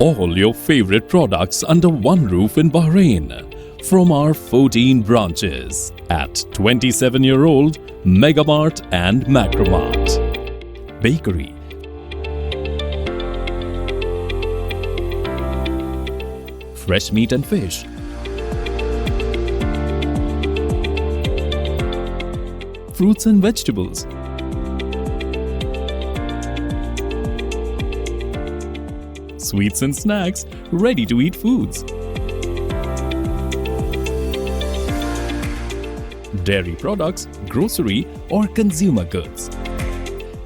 All your favorite products under one roof in Bahrain from our 14 branches at 27-year-old Megamart and Macromart. Bakery, fresh meat and fish, fruits and vegetables, sweets and snacks, ready-to-eat foods, dairy products, grocery or consumer goods.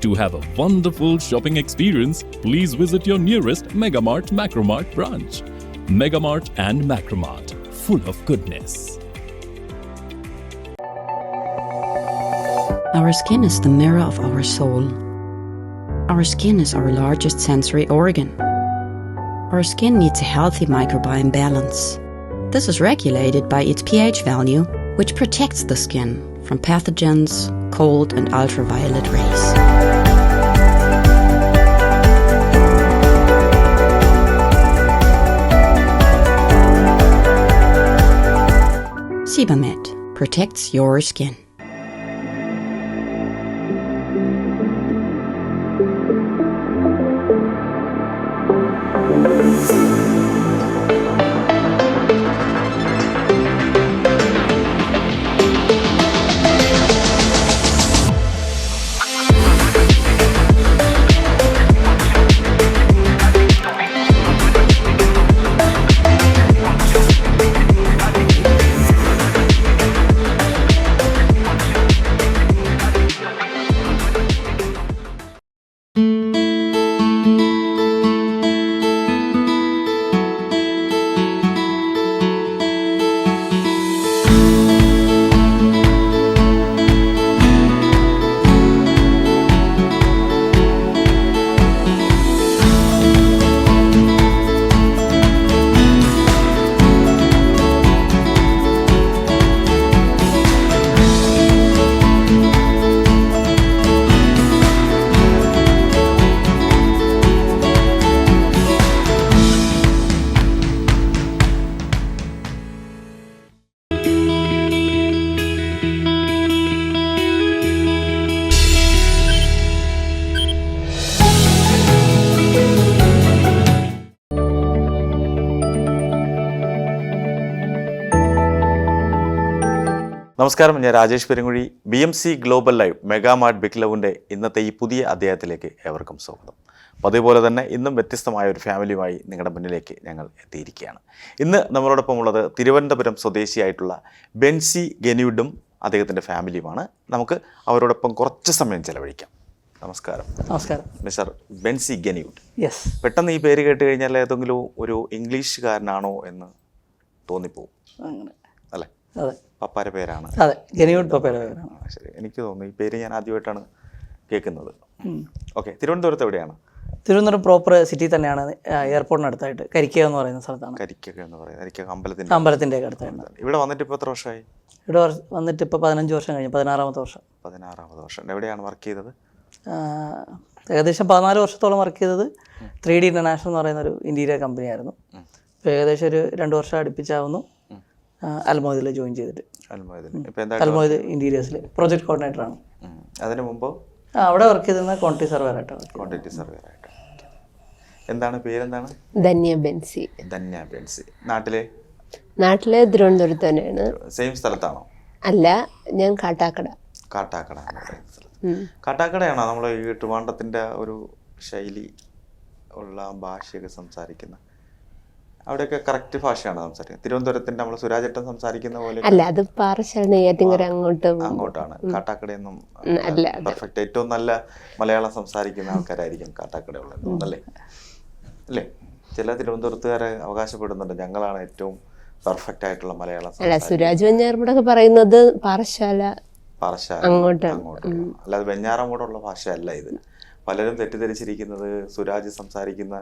To have a wonderful shopping experience, please visit your nearest Megamart Macromart branch. Megamart and Macromart, full of goodness. Our skin is the mirror of our soul. Our skin is our largest sensory organ. Our skin needs a healthy microbiome balance. This is regulated by its pH value, which protects the skin from pathogens, cold and ultraviolet rays. Sebamed protects your skin. നമസ്കാരം, ഞാൻ Rajesh Perunkuzhi. BMC global live megamart big ലവിൻ്റെ ഇന്നത്തെ ഈ പുതിയ അധ്യായത്തിലേക്ക് ഏവർക്കും സ്വാഗതം. അതേപോലെ തന്നെ ഇന്നും വ്യത്യസ്തമായ ഒരു ഫാമിലിയുമായി നിങ്ങളുടെ മുന്നിലേക്ക് ഞങ്ങൾ എത്തിയിരിക്കുകയാണ്. ഇന്ന് നമ്മളോടൊപ്പം ഉള്ളത് തിരുവനന്തപുരം സ്വദേശിയായിട്ടുള്ള ബെൻസി ഗെനൂഡും അദ്ദേഹത്തിൻ്റെ ഫാമിലിയുമാണ്. നമുക്ക് അവരോടൊപ്പം കുറച്ച് സമയം ചെലവഴിക്കാം. നമസ്കാരം. നമസ്കാരം. മിസ്റ്റർ ബെൻസി ഗെനൂഡ്. യെസ്. പെട്ടെന്ന് ഈ പേര് കേട്ട് കഴിഞ്ഞാൽ ഏതെങ്കിലും ഒരു ഇംഗ്ലീഷുകാരനാണോ എന്ന് തോന്നിപ്പോവും, അങ്ങനെ അല്ലേ? അതെ, പപ്പാര പേരാണ്. അതെ, ഗെനൂഡ് പപ്പയുടെ പേരാണ്. ശരി, എനിക്ക് തോന്നുന്നു ഈ പേര് ഞാൻ ആദ്യമായിട്ടാണ് കേൾക്കുന്നത്. ഓക്കെ, തിരുവനന്തപുരത്ത് എവിടെയാണ്? തിരുവനന്തപുരം പ്രോപ്പർ സിറ്റി തന്നെയാണ്. എയർപോർട്ടിനടുത്തായിട്ട് കരിക്ക എന്ന് പറയുന്ന സ്ഥലത്താണ്. കരിക്കൊക്കെ എന്ന് പറയുന്നത് കരിക്ക അമ്പലത്തിൻ്റെ ഒക്കെ അടുത്തായിട്ട്. ഇവിടെ വന്നിട്ട് ഇപ്പോൾ എത്ര വർഷമായി? ഇവിടെ വന്നിട്ട് ഇപ്പോൾ 15 വർഷം കഴിഞ്ഞു. 16ാമത്തെ വർഷം. 16ാമത്തെ വർഷം. എവിടെയാണ് വർക്ക് ചെയ്തത്? ഏകദേശം 14 വർഷത്തോളം വർക്ക് ചെയ്തത് 3D ഇൻ്റർനാഷണൽ എന്ന് പറയുന്ന ഒരു ഇൻറ്റീരിയർ കമ്പനിയായിരുന്നു. ഇപ്പോൾ ഏകദേശം ഒരു 2 വർഷം അടുപ്പിച്ചാവുന്നു അൽമോദിൽ ജോയിൻ ചെയ്തിട്ട്. അൽമോദ് ഇൻറ്റീരിയേഴ്സിൽ പ്രൊജക്ട് കോർഡിനേറ്ററാണ്. അതിന് മുമ്പ് അവിടെ വർക്ക് ചെയ്തിരുന്ന ക്വാണ്ടിറ്റി സർവേറായിട്ടാണ്. ക്വാണ്ടിറ്റി സർവേറായിട്ട്. എന്താണ് പേരെന്താണ്? ധന്യ ബെൻസി. ധന്യ ബെൻസി. നാട്ടിലെ തിരുവനന്തപുരത്ത് തന്നെയാണ്. സെയിം സ്ഥലത്താണോ? അല്ല, ഞാൻ കാട്ടാക്കട. കാട്ടാക്കട എന്ന് പറയുന്ന സ്ഥലത്ത്. കാട്ടാക്കടയാണോ നമ്മൾ ഈ ട്രിവാൻഡ്രത്തിൻ്റെ ഒരു ശൈലി ഉള്ള ഭാഷയൊക്കെ സംസാരിക്കുന്ന? അവിടെയൊക്കെ കറക്റ്റ് ഭാഷയാണ് സംസാരിക്കുന്നത്. തിരുവനന്തപുരത്തിന്റെ നമ്മൾ സുരാജേട്ടൻ സംസാരിക്കുന്ന പോലെ അല്ല, അത് പാറശാല നെയ്യാറ്റിൻകര അങ്ങോട്ടാണ്. കാട്ടാക്കടയൊന്നും പെർഫെക്റ്റ്. ഏറ്റവും നല്ല മലയാളം സംസാരിക്കുന്ന ആൾക്കാരായിരിക്കും കാട്ടാക്കട ഉള്ളത്, അല്ലേ? അല്ലേ? ചില തിരുവനന്തപുരത്തുകാരെ അവകാശപ്പെടുന്നുണ്ട് ഞങ്ങളാണ് ഏറ്റവും പെർഫെക്റ്റ് ആയിട്ടുള്ള മലയാളം. സുരാജ് വെഞ്ഞാറമൂടൊക്കെ പറയുന്നത് പാറശാല അങ്ങോട്ടാണ്. അല്ലാതെ വെഞ്ഞാറമൂടുള്ള ഭാഷയല്ല ഇത്. പലരും തെറ്റിദ്ധരിച്ചിരിക്കുന്നത് സുരാജ് സംസാരിക്കുന്ന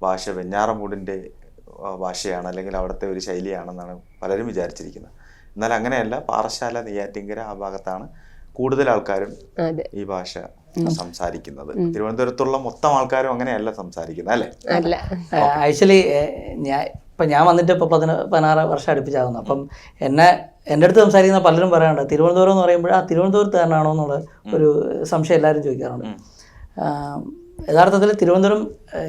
ഭാഷ വെഞ്ഞാറമൂടിന്റെ ഭാഷയാണ്, അല്ലെങ്കിൽ അവിടുത്തെ ഒരു ശൈലിയാണെന്നാണ് പലരും വിചാരിച്ചിരിക്കുന്നത്. എന്നാൽ അങ്ങനെയല്ല. പാറശാല, നെയ്യാറ്റിൻകര ആ ഭാഗത്താണ് കൂടുതൽ ആൾക്കാരും ഈ ഭാഷ സംസാരിക്കുന്നത്. തിരുവനന്തപുരത്തുള്ള മൊത്തം ആൾക്കാരും അങ്ങനെയല്ല സംസാരിക്കുന്നത് അല്ലേ? അല്ല. ആക്ച്വലി ഞാൻ വന്നിട്ട് ഇപ്പോൾ 16 വർഷം അടുപ്പിച്ചാകുന്നു. അപ്പം എൻ്റെ അടുത്ത് സംസാരിക്കുന്ന പലരും പറയാറുണ്ട് തിരുവനന്തപുരം എന്ന് പറയുമ്പോൾ തിരുവനന്തപുരത്ത് തന്നെയാണോ എന്നുള്ള ഒരു സംശയം എല്ലാവരും ചോദിക്കാറുണ്ട്. യഥാർത്ഥത്തിൽ തിരുവനന്തപുരം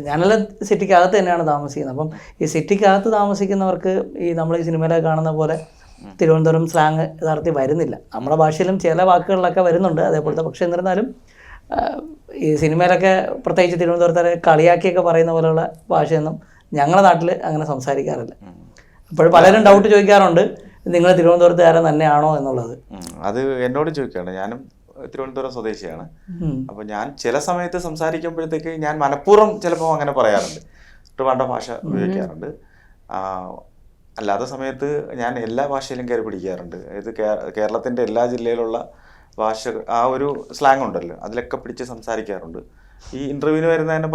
ഞാനെല്ലാം സിറ്റിക്കകത്ത് തന്നെയാണ് താമസിക്കുന്നത്. അപ്പം ഈ സിറ്റിക്കകത്ത് താമസിക്കുന്നവർക്ക് ഈ നമ്മൾ ഈ സിനിമയിലൊക്കെ കാണുന്ന പോലെ തിരുവനന്തപുരം സ്ലാങ് യഥാർത്ഥത്തിൽ വരുന്നില്ല. നമ്മുടെ ഭാഷയിലും ചില വാക്കുകളിലൊക്കെ വരുന്നുണ്ട് അതേപോലത്തെ. പക്ഷേ എന്നിരുന്നാലും ഈ സിനിമയിലൊക്കെ പ്രത്യേകിച്ച് തിരുവനന്തപുരത്തെ കളിയാക്കിയൊക്കെ പറയുന്ന പോലെയുള്ള ഭാഷയൊന്നും ഞങ്ങളുടെ നാട്ടിൽ അങ്ങനെ സംസാരിക്കാറില്ല. അപ്പോൾ പലരും ഡൗട്ട് ചോദിക്കാറുണ്ട് നിങ്ങൾ തിരുവനന്തപുരത്തുകാരൻ തന്നെയാണോ എന്നുള്ളത്. അത് എന്നോട് ചോദിക്കുകയാണ്. ഞാനും തിരുവനന്തപുരം സ്വദേശിയാണ്. അപ്പോൾ ഞാൻ ചില സമയത്ത് സംസാരിക്കുമ്പോഴത്തേക്ക് ഞാൻ മനഃപൂർവ്വം ചിലപ്പോൾ അങ്ങനെ പറയാറുണ്ട്, ട്രിവാൻഡ്രം ഭാഷ ഉപയോഗിക്കാറുണ്ട്. അല്ലാത്ത സമയത്ത് ഞാൻ എല്ലാ ഭാഷയിലും കയറി പിടിക്കാറുണ്ട്. ഇത് കേരളത്തിൻ്റെ എല്ലാ ജില്ലയിലുള്ള ഭാഷ ആ ഒരു സ്ലാങ് ഉണ്ടല്ലോ അതിലൊക്കെ പിടിച്ച് സംസാരിക്കാറുണ്ട്. ഈ ഇൻ്റർവ്യൂവിന് വരുന്നതിന്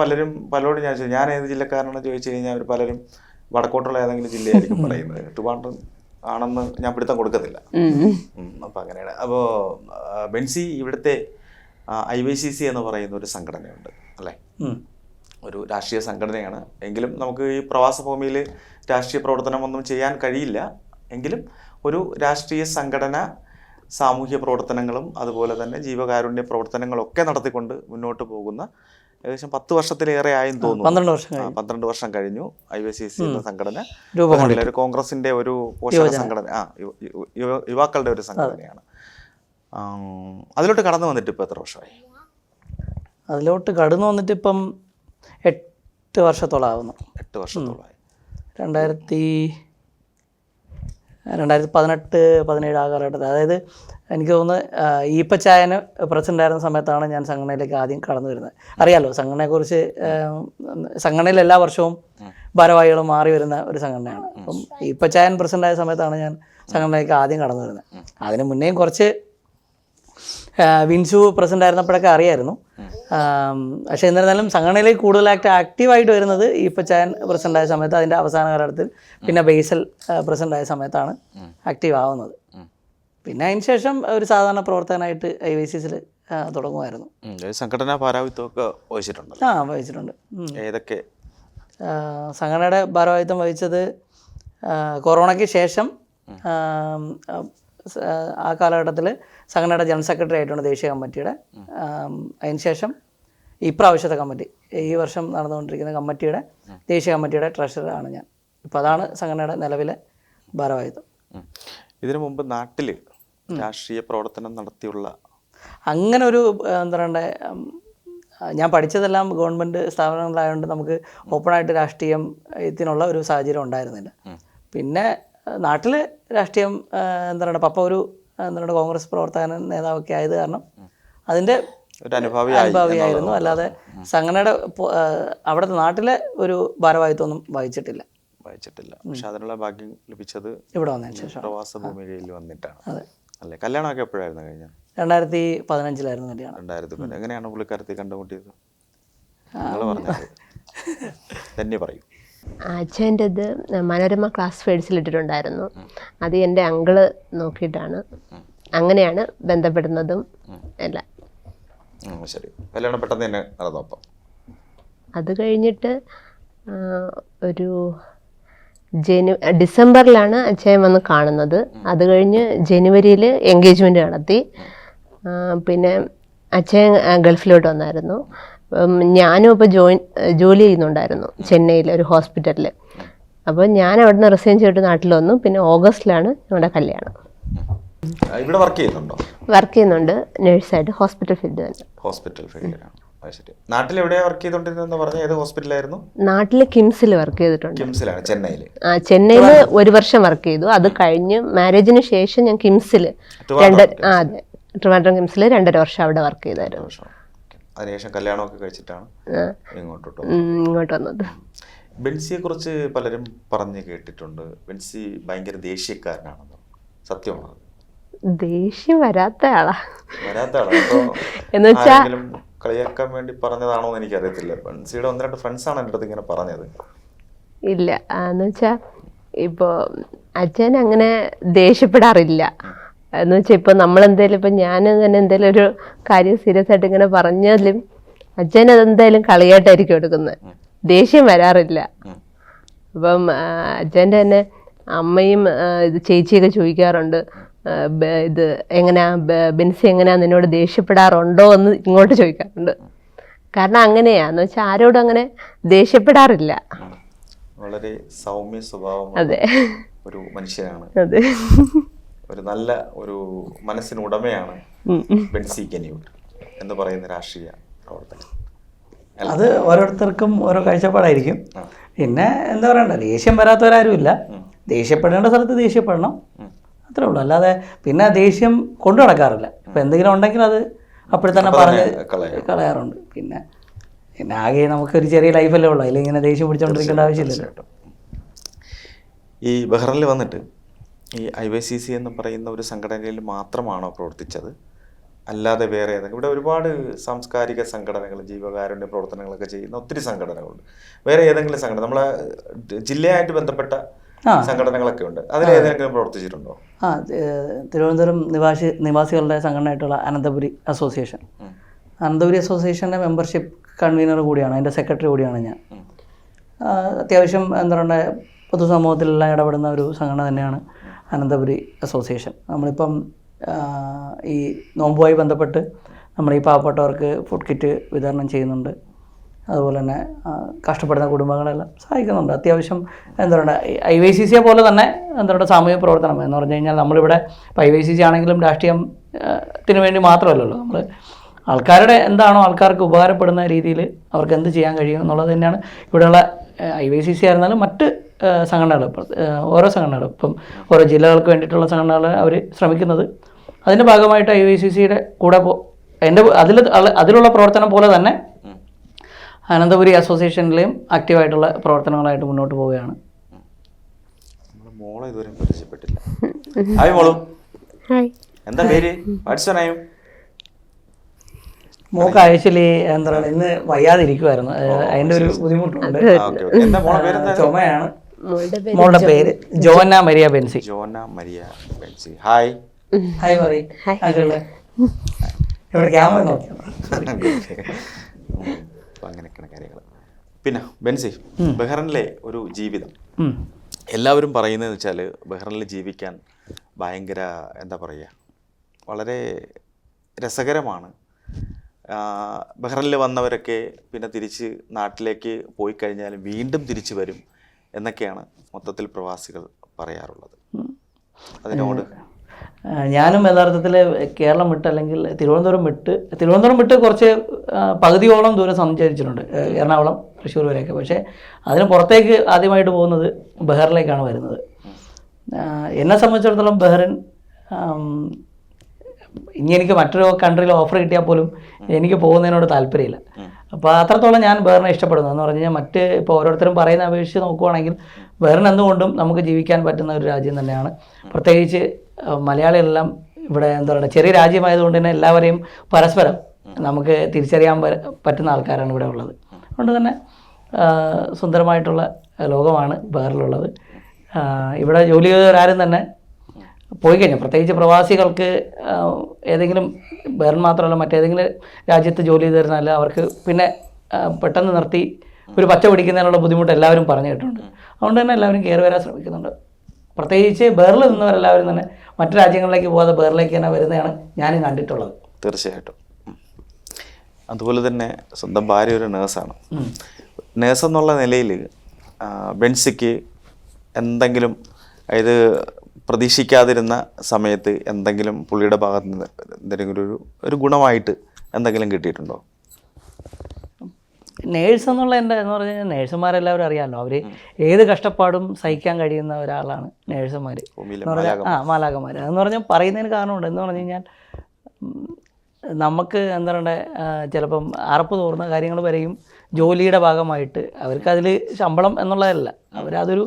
പലരോടും ഞാൻ ഏത് ജില്ലക്കാരനാണെന്ന് ചോദിച്ചു കഴിഞ്ഞാൽ അവർ പലരും വടക്കോട്ടുള്ള ഏതെങ്കിലും ജില്ലയായിരിക്കും പറയുന്നത്. ട്രിവാൻഡ്രം ആണെന്ന് ഞാൻ പിടുത്തം കൊടുക്കത്തില്ല. അപ്പം അങ്ങനെയാണ്. അപ്പോൾ ബെൻസി ഇവിടുത്തെ IYCC എന്ന് പറയുന്ന ഒരു സംഘടനയുണ്ട് അല്ലേ? ഒരു രാഷ്ട്രീയ സംഘടനയാണ്. എങ്കിലും നമുക്ക് ഈ പ്രവാസ ഭൂമിയിൽ രാഷ്ട്രീയ പ്രവർത്തനമൊന്നും ചെയ്യാൻ കഴിയില്ല. എങ്കിലും ഒരു രാഷ്ട്രീയ സംഘടന സാമൂഹ്യ പ്രവർത്തനങ്ങളും അതുപോലെ തന്നെ ജീവകാരുണ്യ പ്രവർത്തനങ്ങളൊക്കെ നടത്തിക്കൊണ്ട് മുന്നോട്ട് പോകുന്ന ഏകദേശം 10 വർഷത്തിലേറെ ആയെന്ന് തോന്നുന്നു. 12 വർഷം കഴിഞ്ഞു IYCC എന്ന സംഘടന ഒരു കോൺഗ്രസിന്റെ ഒരു പോഷക സംഘടന, യുവാക്കളുടെ ഒരു സംഘടനയാണ്. അതിലോട്ട് കടന്നു വന്നിട്ട് ഇപ്പം എത്ര വർഷമായി? അതിലോട്ട് കടന്നു വന്നിട്ട് ഇപ്പം 8 വർഷത്തോളം ആവുന്നു. 8 വർഷത്തോളമായി. 2018-17 ആ കാലഘട്ടത്തിൽ, അതായത് എനിക്ക് തോന്നുന്നു ഈപ്പച്ചായന് പ്രസിഡന്റ് ആയിരുന്ന സമയത്താണ് ഞാൻ സംഘടനയിലേക്ക് ആദ്യം കടന്നു വരുന്നത്. അറിയാലോ സംഘടനയെക്കുറിച്ച്, സംഘടനയിൽ എല്ലാ വർഷവും ഭാരവാഹികൾ മാറി വരുന്ന ഒരു സംഘടനയാണ്. അപ്പം ഈപ്പച്ചായൻ പ്രസിഡന്റ് ആയ സമയത്താണ് ഞാൻ സംഘടനയിലേക്ക് ആദ്യം കടന്നു വരുന്നത്. അതിന് മുന്നേയും കുറച്ച് വിൻസു പ്രസിഡന്റ് ആയിരുന്നപ്പോഴൊക്കെ അറിയായിരുന്നു. പക്ഷേ എന്നിരുന്നാലും സംഘടനയിലേക്ക് കൂടുതലായിട്ട് ആക്റ്റീവായിട്ട് വരുന്നത് ഈപ്പച്ചായൻ പ്രസിഡന്റ് ആയ സമയത്ത്, അതിൻ്റെ അവസാന കാലഘട്ടത്തിൽ. പിന്നെ ബേസൽ പ്രസിഡന്റ് ആയ സമയത്താണ് ആക്റ്റീവ് ആവുന്നത്. പിന്നെ അതിന് ശേഷം ഒരു സാധാരണ പ്രവർത്തകനായിട്ട് IYCCയിൽ തുടങ്ങുമായിരുന്നു. സംഘടനാ ഭാരവാഹിത്വമൊക്കെ വഹിച്ചിട്ടുണ്ട്? വഹിച്ചിട്ടുണ്ട്. ഏതൊക്കെ സംഘടനയുടെ ഭാരവാഹിത്വം വഹിച്ചത് കൊറോണയ്ക്ക് ശേഷം ആ കാലഘട്ടത്തിൽ സംഘടനയുടെ ജനറൽ സെക്രട്ടറി ആയിട്ടുണ്ട് ദേശീയ കമ്മിറ്റിയുടെ. അതിനുശേഷം ഇപ്രാവശ്യത്തെ കമ്മിറ്റി, ഈ വർഷം നടന്നുകൊണ്ടിരിക്കുന്ന കമ്മിറ്റിയുടെ ദേശീയ കമ്മിറ്റിയുടെ ട്രഷററാണ് ഞാൻ. ഇപ്പോൾ അതാണ് സംഘടനയുടെ നിലവിലെ ഭാരവാഹിത്വം. ഇതിനു മുമ്പ് നാട്ടിൽ രാഷ്ട്രീയ പ്രവർത്തനം നടത്തിയുള്ള അങ്ങനെ ഒരു എന്താ പറയണ്ടേ, ഞാൻ പഠിച്ചതെല്ലാം ഗവൺമെൻറ് സ്ഥാപനങ്ങളായതുകൊണ്ട് നമുക്ക് ഓപ്പണായിട്ട് രാഷ്ട്രീയത്തിനുള്ള ഒരു സാഹചര്യം ഉണ്ടായിരുന്നില്ല. പിന്നെ നാട്ടിൽ രാഷ്ട്രീയം എന്താ പറയുക, പപ്പ ഒരു എന്താ പറയുക കോൺഗ്രസ് പ്രവർത്തകൻ നേതാവൊക്കെ ആയത് കാരണം അതിൻ്റെ അനുഭാവിയായിരുന്നു. അല്ലാതെ സംഘടനയുടെ അവിടുത്തെ നാട്ടിലെ ഒരു ഭാരവാഹിത്വമൊന്നും വഹിച്ചിട്ടില്ല. പക്ഷെ അതിനുള്ള ഭാഗ്യം ലഭിച്ചത് ഇവിടെ വന്നതിന് ശേഷം പ്രവാസ ഭൂമികയിൽ വന്നിട്ടാണ് അല്ലേ? കല്യാണമൊക്കെ എപ്പോഴായിരുന്നു കഴിഞ്ഞത്? 2015 കല്യാണം. 2015. എങ്ങനെയാണ് പുള്ളിക്കാരത്തെ കണ്ടുമുട്ടിയത്? തന്നെ പറയൂ. അച്ഛൻ്റെത് മനോരമ ക്ലാസ് ഫേഡ്സിൽ ഇട്ടിട്ടുണ്ടായിരുന്നു. അത് എൻ്റെ അങ്കിള് നോക്കിയിട്ടാണ്, അങ്ങനെയാണ് ബന്ധപ്പെടുന്നതും എല്ലാം. ശരി. കല്യാണം പെട്ടെന്ന് തന്നെ നടന്നു. അപ്പം അത് കഴിഞ്ഞിട്ട് ഒരു ഡിസംബറിലാണ് അച്ഛൻ വന്ന് കാണുന്നത്. അത് കഴിഞ്ഞ് ജനുവരിയിൽ എൻഗേജ്മെൻറ്റ് നടത്തി. പിന്നെ അച്ഛൻ ഗൾഫിലോട്ട് വന്നായിരുന്നു. ഞാനും ഇപ്പോൾ ജോലി ചെയ്യുന്നുണ്ടായിരുന്നു ചെന്നൈയിൽ ഒരു ഹോസ്പിറ്റലിൽ. അപ്പോൾ ഞാൻ അവിടെ നിന്ന് റിസൈൻ ചെയ്തിട്ട് നാട്ടിൽ വന്നു. പിന്നെ ഓഗസ്റ്റിലാണ് ഞങ്ങളുടെ കല്യാണം. ഇവിടെ വർക്ക് ചെയ്യുന്നുണ്ട് നേഴ്സായിട്ട്, ഹോസ്പിറ്റൽ ഫീൽഡ് തന്നെ. ഹോസ്പിറ്റൽ ഫീൽഡിലാണ്. നാട്ടിൽ എവിടെയാ വർക്ക് ചെയ്തോണ്ടിരുന്നെന്ന് പറഞ്ഞ? ഏത് ഹോസ്പിറ്റലായിരുന്നു? നാട്ടില് കിംസിൽ വർക്ക് ചെയ്തിട്ടുണ്ട്. കിംസിലാണ് ചെന്നൈയിൽ? ചെന്നൈയിൽ 1 വർഷം വർക്ക് ചെയ്തു. അത് കഴിഞ്ഞ് മാരേജിന് ശേഷം ഞാൻ കിംസിൽ അതെ ട്രിവാൻഡ്രം കിംസിൽ 2.5 വർഷം അവിടെ വർക്ക് ചെയ്തായിരുന്നു. അതിനുശേഷം കല്യാണമൊക്കെ കഴിച്ചിട്ടാണ് ഇങ്ങോട്ട് വന്നത്. ബെൻസിയെ കുറിച്ച് പലരും പറഞ്ഞു കേട്ടിട്ടുണ്ട്, ബെൻസി ഭയങ്കര ദേഷ്യക്കാരനാണെന്ന്. സത്യമാണോ? ദേഷ്യം വരാത്ത ആളാ. എന്ന് വെച്ചാൽ കളിയാക്കാൻ വേണ്ടി പറഞ്ഞതാണോ എന്ന് എനിക്കറിയത്തില്ല. ബെൻസിയുടെ 1-2 ഫ്രണ്ട്സാണ് എൻ്റെ അടുത്ത് ഇങ്ങനെ പറഞ്ഞത്. ഇല്ല, എന്ന് വെച്ചാൽ ഇപ്പോൾ അച്ഛൻ അങ്ങനെ ദേഷ്യപ്പെടാറില്ല. എന്ന് വെച്ചാൽ ഇപ്പം നമ്മളെന്തേലും ഇപ്പം ഞാൻ തന്നെ എന്തെങ്കിലും ഒരു കാര്യം സീരിയസ് ആയിട്ട് ഇങ്ങനെ പറഞ്ഞാലും അച്ഛൻ അതെന്തായാലും കളിയായിട്ടായിരിക്കും എടുക്കുന്നത്, ദേഷ്യം വരാറില്ല. അപ്പം അച്ഛൻ്റെ തന്നെ അമ്മയും ഇത് ചേച്ചിയൊക്കെ ചോദിക്കാറുണ്ട്, ഇത് എങ്ങനെയാ ബെൻസി എങ്ങനെയാ നിന്നോട് ദേഷ്യപ്പെടാറുണ്ടോ എന്ന് ഇങ്ങോട്ട് ചോദിക്കാറുണ്ട്. കാരണം അങ്ങനെയാന്ന് വെച്ചാൽ ആരോടും അങ്ങനെ ദേഷ്യപ്പെടാറില്ല. വളരെ സൗമ്യ സ്വഭാവം അതെ, ഒരു മനുഷ്യനാണ്. അതെ, ഒരു നല്ല ഒരു മനസ്സിന് ഉടമയാണ് ബെൻസി കെനിയൂട്ട് എന്ന് പറയുന്ന രാഷ്ട്രീയ പ്രവർത്തകൻ. അത് ഓരോരുത്തർക്കും ഓരോ കാഴ്ചപ്പാടായിരിക്കും. പിന്നെ എന്താ പറയണ്ട, ദേഷ്യം വരാത്തവരാരുമില്ല. ദേഷ്യപ്പെടേണ്ട സ്ഥലത്ത് ദേഷ്യപ്പെടണം, അത്രേ ഉള്ളൂ. അല്ലാതെ പിന്നെ ദേഷ്യം കൊണ്ടു നടക്കാറില്ല. ഇപ്പം എന്തെങ്കിലും ഉണ്ടെങ്കിൽ അത് അപ്പോൾ തന്നെ പറഞ്ഞ് കളയാറുണ്ട്. പിന്നെ ആകെ നമുക്കൊരു ചെറിയ ലൈഫല്ലേ ഉള്ളൂ, അതിൽ ഇങ്ങനെ ദേഷ്യം പിടിച്ചുകൊണ്ടിരിക്കേണ്ട ആവശ്യമില്ലല്ലോ. ഈ ബഹ്റൈനിൽ വന്നിട്ട് ഈ IYCC എന്ന് പറയുന്ന ഒരു സംഘടനയിൽ മാത്രമാണോ പ്രവർത്തിച്ചത്, അല്ലാതെ വേറെ ഏതെങ്കിലും? ഇവിടെ ഒരുപാട് സാംസ്കാരിക സംഘടനകൾ, ജീവകാരുണ്യ പ്രവർത്തനങ്ങളൊക്കെ ചെയ്യുന്ന ഒത്തിരി സംഘടനകളുണ്ട്. വേറെ ഏതെങ്കിലും സംഘടന നമ്മളെ ജില്ലയായിട്ട് ബന്ധപ്പെട്ട സംഘടനകളൊക്കെ ഉണ്ട്, അതിലേതെങ്കിലും പ്രവർത്തിച്ചിട്ടുണ്ടോ? തിരുവനന്തപുരം നിവാസികളുടെ സംഘടനയായിട്ടുള്ള അനന്തപുരി അസോസിയേഷൻ, അനന്തപുരി അസോസിയേഷൻ്റെ മെമ്പർഷിപ്പ് കൺവീനർ കൂടിയാണ്, അതിൻ്റെ സെക്രട്ടറി കൂടിയാണ് ഞാൻ. അത്യാവശ്യം എന്താ പറയുക, പൊതുസമൂഹത്തിലെല്ലാം ഇടപെടുന്ന ഒരു സംഘടന തന്നെയാണ് അനന്തപുരി അസോസിയേഷൻ. നമ്മളിപ്പം ഈ നോമ്പുമായി ബന്ധപ്പെട്ട് നമ്മൾ ഈ പാവപ്പെട്ടവർക്ക് ഫുഡ് കിറ്റ് വിതരണം ചെയ്യുന്നുണ്ട്. അതുപോലെ തന്നെ കഷ്ടപ്പെടുന്ന കുടുംബങ്ങളെല്ലാം സഹായിക്കുന്നുണ്ട്. അത്യാവശ്യം എന്താ പറയുക, IYCC പോലെ തന്നെ എന്താ പറയുക സാമൂഹിക പ്രവർത്തനം എന്ന് പറഞ്ഞു കഴിഞ്ഞാൽ നമ്മളിവിടെ ഇപ്പോൾ IYCC ആണെങ്കിലും രാഷ്ട്രീയത്തിന് വേണ്ടി മാത്രമല്ലല്ലോ, നമ്മൾ ആൾക്കാരുടെ എന്താണോ ആൾക്കാർക്ക് ഉപകാരപ്പെടുന്ന രീതിയിൽ അവർക്ക് എന്ത് ചെയ്യാൻ കഴിയും എന്നുള്ളത് തന്നെയാണ് ഇവിടെയുള്ള IYCC ആയിരുന്നാലും മറ്റ് സംഘടനകൾ, ഓരോ സംഘടനകളും ഇപ്പം ഓരോ ജില്ലകൾക്ക് വേണ്ടിയിട്ടുള്ള സംഘടനകൾ അവർ ശ്രമിക്കുന്നത്. അതിൻ്റെ ഭാഗമായിട്ട് IYCCയുടെ കൂടെ അതിലുള്ള പ്രവർത്തനം പോലെ തന്നെ അനന്തപുരി അസോസിയേഷനിലെയും ആക്റ്റീവായിട്ടുള്ള പ്രവർത്തനങ്ങളായിട്ട് മുന്നോട്ട് പോവുകയാണ്. മോളെ ഇതുവരെ പരിചയപ്പെട്ടില്ല. ഹായ് മോളു, എന്താ പേര്? വാട്സ്ആപ്പ് മോക്ക് ആക്ച്വലി എന്താ പറയുക, ഇന്ന് വയ്യാതിരിക്കുമായിരുന്നു, അതിൻ്റെ ഒരു ബുദ്ധിമുട്ടുണ്ട്, ചുമയാണ്. മോളുടെ പേര് ജോന മരിയ ബെൻസി. ജോന മരിയ ബെൻസി. ഹായ്. ഹായ് പറയ്. ഇവിടെ ക്യാമറ നോക്കിയാണ്. അങ്ങനെയൊക്കെയാണ് കാര്യങ്ങൾ. പിന്നെ ബെൻസി, ബഹ്റൈനിലെ ഒരു ജീവിതം എല്ലാവരും പറയുന്നതെന്ന് വെച്ചാൽ ബഹ്റൈനിൽ ജീവിക്കാൻ ഭയങ്കര എന്താ പറയുക, വളരെ രസകരമാണ്. ബഹ്റൈനിൽ വന്നവരൊക്കെ പിന്നെ തിരിച്ച് നാട്ടിലേക്ക് പോയി കഴിഞ്ഞാൽ വീണ്ടും തിരിച്ചു വരും എന്നൊക്കെയാണ് മൊത്തത്തിൽ പ്രവാസികൾ പറയാറുള്ളത്. അതിനോട് ഞാനും യഥാർത്ഥത്തിൽ കേരളം വിട്ട് അല്ലെങ്കിൽ തിരുവനന്തപുരം വിട്ട് കുറച്ച് പകുതിയോളം ദൂരം സഞ്ചരിച്ചിട്ടുണ്ട്, എറണാകുളം തൃശ്ശൂർ വരെയൊക്കെ. പക്ഷേ അതിന് പുറത്തേക്ക് ആദ്യമായിട്ട് പോകുന്നത് ബഹ്റിനിലേക്കാണ് വരുന്നത്. എന്നെ സംബന്ധിച്ചിടത്തോളം ബഹ്റിൻ ഇനി എനിക്ക് മറ്റൊരു കൺട്രിയിൽ ഓഫർ കിട്ടിയാൽ പോലും എനിക്ക് പോകുന്നതിനോട് താല്പര്യമില്ല. അപ്പോൾ അത്രത്തോളം ഞാൻ ബഹ്റിനെ ഇഷ്ടപ്പെടുന്നു. എന്ന് പറഞ്ഞു കഴിഞ്ഞാൽ മറ്റ് ഇപ്പോൾ ഓരോരുത്തരും പറയുന്ന അപേക്ഷിച്ച് നോക്കുവാണെങ്കിൽ ബഹ്റിൻ എന്തുകൊണ്ടും നമുക്ക് ജീവിക്കാൻ പറ്റുന്ന ഒരു രാജ്യം തന്നെയാണ്. പ്രത്യേകിച്ച് മലയാളികളെല്ലാം ഇവിടെ എന്താ പറയുക, ചെറിയ രാജ്യമായതുകൊണ്ട് തന്നെ എല്ലാവരെയും പരസ്പരം നമുക്ക് തിരിച്ചറിയാൻ പറ്റുന്ന ആൾക്കാരാണ് ഇവിടെ ഉള്ളത്. അതുകൊണ്ട് തന്നെ സുന്ദരമായിട്ടുള്ള ലോകമാണ് ബഹ്റിലുള്ളത്. ഇവിടെ ജോലി ചെയ്തവരാരും തന്നെ പോയി കഴിഞ്ഞാൽ, പ്രത്യേകിച്ച് പ്രവാസികൾക്ക് ഏതെങ്കിലും ബഹ്റിൻ മാത്രമല്ല മറ്റേതെങ്കിലും രാജ്യത്ത് ജോലി ചെയ്ത് തരുന്നാൽ അവർക്ക് പിന്നെ പെട്ടെന്ന് നിർത്തി ഒരു പച്ച പിടിക്കുന്നതിനുള്ള ബുദ്ധിമുട്ട് എല്ലാവരും പറഞ്ഞു കേട്ടിട്ടുണ്ട്. അതുകൊണ്ട് തന്നെ എല്ലാവരും കയറി വരാൻ ശ്രമിക്കുന്നുണ്ട്. പ്രത്യേകിച്ച് ബഹ്റിൽ നിന്നവരെല്ലാവരും തന്നെ മറ്റു രാജ്യങ്ങളിലേക്ക് പോകാതെ ബഹ്റിലേക്ക് തന്നെ വരുന്നതാണ് ഞാനും കണ്ടിട്ടുള്ളത്. തീർച്ചയായിട്ടും. അതുപോലെ തന്നെ സ്വന്തം ഭാര്യ ഒരു നേഴ്സാണ്. നേഴ്സ് എന്നുള്ള നിലയിൽ ബെൻസിക്ക് എന്തെങ്കിലും, അതായത് പ്രതീക്ഷിക്കാതിരുന്ന സമയത്ത് എന്തെങ്കിലും പുള്ളിയുടെ ഭാഗത്ത് നിന്ന് എന്തെങ്കിലും ഒരു ഗുണമായിട്ട് എന്തെങ്കിലും കിട്ടിയിട്ടുണ്ടോ? നേഴ്സ് എന്നുള്ള എന്ന് പറഞ്ഞു കഴിഞ്ഞാൽ നേഴ്സുമാരെല്ലാവരും അറിയാമല്ലോ, അവർ ഏത് കഷ്ടപ്പാടും സഹിക്കാൻ കഴിയുന്ന ഒരാളാണ് നേഴ്സുമാർ എന്ന് പറഞ്ഞാൽ. മാലാഖമാർ എന്ന് പറഞ്ഞാൽ പറയുന്നതിന് കാരണമുണ്ട്. എന്ന് പറഞ്ഞു കഴിഞ്ഞാൽ നമുക്ക് എന്താ പറയണ്ടേ, ചിലപ്പം അറപ്പ് തോന്നുന്ന കാര്യങ്ങൾ വരെയും ജോലിയുടെ ഭാഗമായിട്ട് അവർക്കതിൽ ശമ്പളം എന്നുള്ളതല്ല, അവരതൊരു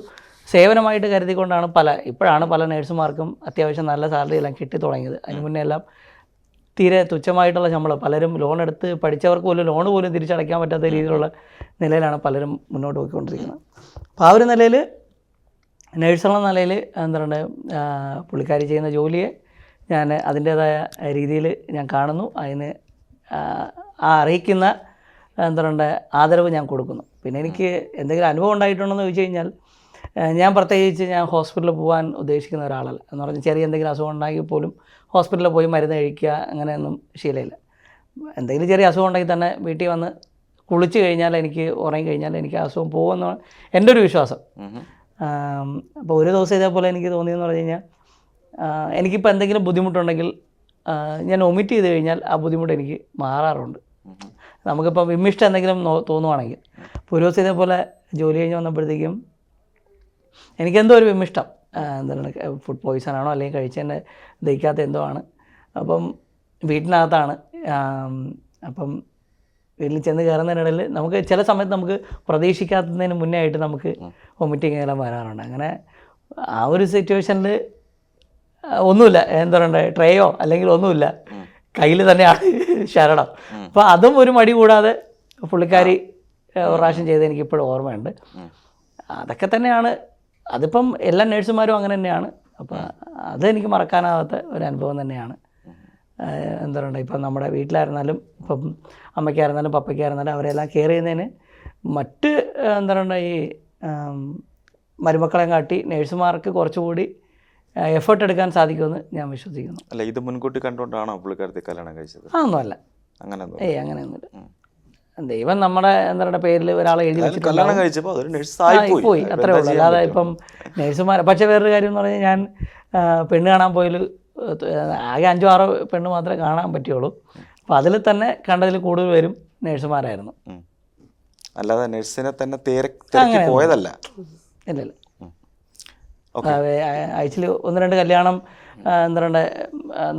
സേവനമായിട്ട് കരുതിക്കൊണ്ടാണ് ഇപ്പോഴാണ് പല നേഴ്സുമാർക്കും അത്യാവശ്യം നല്ല സാലറി എല്ലാം കിട്ടി തുടങ്ങിയത്. അതിന് മുന്നേ എല്ലാം തീരെ തുച്ഛമായിട്ടുള്ള ശമ്പളം, പലരും ലോൺ എടുത്ത് പഠിച്ചവർക്ക് പോലും ലോൺ പോലും തിരിച്ചടയ്ക്കാൻ പറ്റാത്ത രീതിയിലുള്ള നിലയിലാണ് പലരും മുന്നോട്ട് പോയിക്കൊണ്ടിരിക്കുന്നത്. അപ്പോൾ ആ ഒരു നിലയിൽ നേഴ്സുള്ള നിലയിൽ എന്താ പറയുക, പുള്ളിക്കാരി ചെയ്യുന്ന ജോലിയെ ഞാൻ അതിൻ്റേതായ രീതിയിൽ ഞാൻ കാണുന്നു. അതിന് ആ അറിയിക്കുന്ന എന്താ പറയുക ആദരവ് ഞാൻ കൊടുക്കുന്നു. പിന്നെ എനിക്ക് എന്തെങ്കിലും അനുഭവം ഉണ്ടായിട്ടുണ്ടെന്ന് ചോദിച്ചു കഴിഞ്ഞാൽ ഞാൻ പ്രത്യേകിച്ച് ഞാൻ ഹോസ്പിറ്റലിൽ പോകാൻ ഉദ്ദേശിക്കുന്ന ഒരാളല്ല. എന്ന് പറഞ്ഞാൽ ചെറിയ എന്തെങ്കിലും അസുഖം ഉണ്ടെങ്കിൽ പോലും ഹോസ്പിറ്റലിൽ പോയി മരുന്ന് കഴിക്കുക അങ്ങനെയൊന്നും ശീലമില്ല. എന്തെങ്കിലും ചെറിയ അസുഖം ഉണ്ടെങ്കിൽ തന്നെ വീട്ടിൽ വന്ന് കുളിച്ച് കഴിഞ്ഞാൽ എനിക്ക് ഉറങ്ങി കഴിഞ്ഞാൽ എനിക്ക് അസുഖം പോകുമെന്നാണ് എൻ്റെ ഒരു വിശ്വാസം. അപ്പോൾ ഒരു ദിവസം ഇതേപോലെ എനിക്ക് തോന്നിയെന്ന് പറഞ്ഞു കഴിഞ്ഞാൽ എനിക്കിപ്പോൾ എന്തെങ്കിലും ബുദ്ധിമുട്ടുണ്ടെങ്കിൽ ഞാൻ ഒമിറ്റ് ചെയ്ത് കഴിഞ്ഞാൽ ആ ബുദ്ധിമുട്ട് എനിക്ക് മാറാറുണ്ട്. നമുക്കിപ്പോൾ വിമ്മിഷ്ടം എന്തെങ്കിലും തോന്നുവാണെങ്കിൽ ഇപ്പോൾ ഒരു ദിവസം ഇതേപോലെ ജോലി കഴിഞ്ഞ് വന്നപ്പോഴത്തേക്കും എനിക്കെന്തോ ഒരു വിമ്മിഷ്ടം, എന്താണ് ഫുഡ് പോയിസൺ ആണോ അല്ലെങ്കിൽ കഴിച്ചതിൻ്റെ ദഹിക്കാത്ത എന്തോ ആണ്. അപ്പം വീട്ടിനകത്താണ്. അപ്പം വീട്ടിൽ ചെന്ന് കയറുന്നതിനിടയിൽ നമുക്ക് ചില സമയത്ത് നമുക്ക് പ്രതീക്ഷിക്കാത്തതിന് മുന്നേ ആയിട്ട് നമുക്ക് വൊമിറ്റിംഗ് എല്ലാം വരാറുണ്ട്. അങ്ങനെ ആ ഒരു സിറ്റുവേഷനിൽ ഒന്നുമില്ല, എന്താ പറയണ്ടേ, ട്രേയോ അല്ലെങ്കിൽ ഒന്നുമില്ല, കയ്യിൽ തന്നെയാണ് ശരണം. അപ്പോൾ അതും ഒരു മടി കൂടാതെ പുള്ളിക്കാരി ഒരു പ്രാവശ്യം ചെയ്ത് എനിക്കിപ്പോഴും ഓർമ്മയുണ്ട്. അതൊക്കെ തന്നെയാണ്. അതിപ്പം എല്ലാ നേഴ്സുമാരും അങ്ങനെ തന്നെയാണ്. അപ്പോൾ അതെനിക്ക് മറക്കാനാവാത്ത ഒരു അനുഭവം തന്നെയാണ്. എന്താ പറയുക, ഇപ്പം നമ്മുടെ വീട്ടിലായിരുന്നാലും ഇപ്പം അമ്മയ്ക്കായിരുന്നാലും പപ്പയ്ക്കായിരുന്നാലും അവരെല്ലാം കെയർ ചെയ്യുന്നതിന് മറ്റ് എന്താ പറയുക ഈ മരുമക്കളെ കാട്ടി നേഴ്സുമാർക്ക് കുറച്ചുകൂടി എഫേർട്ട് എടുക്കാൻ സാധിക്കുമെന്ന് ഞാൻ വിശ്വസിക്കുന്നു. അല്ല, ഇത് മുൻകൂട്ടി കണ്ടുകൊണ്ടാണോ പുള്ളിക്കാരത്തെ കല്യാണം കഴിച്ചത്? അതൊന്നുമല്ല. അങ്ങനെയൊന്നുമില്ല. ദൈവം നമ്മുടെ എന്താ പറയുക പേരിൽ ഒരാളെ എഴുതി വെച്ചിട്ട് പോയി, അത്രേ ഉള്ളൂ. അല്ലാതെ ഇപ്പം നേഴ്സുമാർ. പക്ഷേ വേറൊരു കാര്യം എന്ന് പറഞ്ഞാൽ ഞാൻ പെണ്ണ് കാണാൻ പോയാൽ ആകെ 5-6 പെണ്ണ് മാത്രമേ കാണാൻ പറ്റുള്ളൂ. അപ്പോൾ അതിൽ തന്നെ കണ്ടതിൽ കൂടുതൽ പേരും നേഴ്സുമാരായിരുന്നു. അല്ലാതെ നഴ്സിനെ തന്നെ പോയതല്ല. ഇല്ല. ആഴ്ചയിൽ 1-2 കല്യാണം എന്താ പറയുക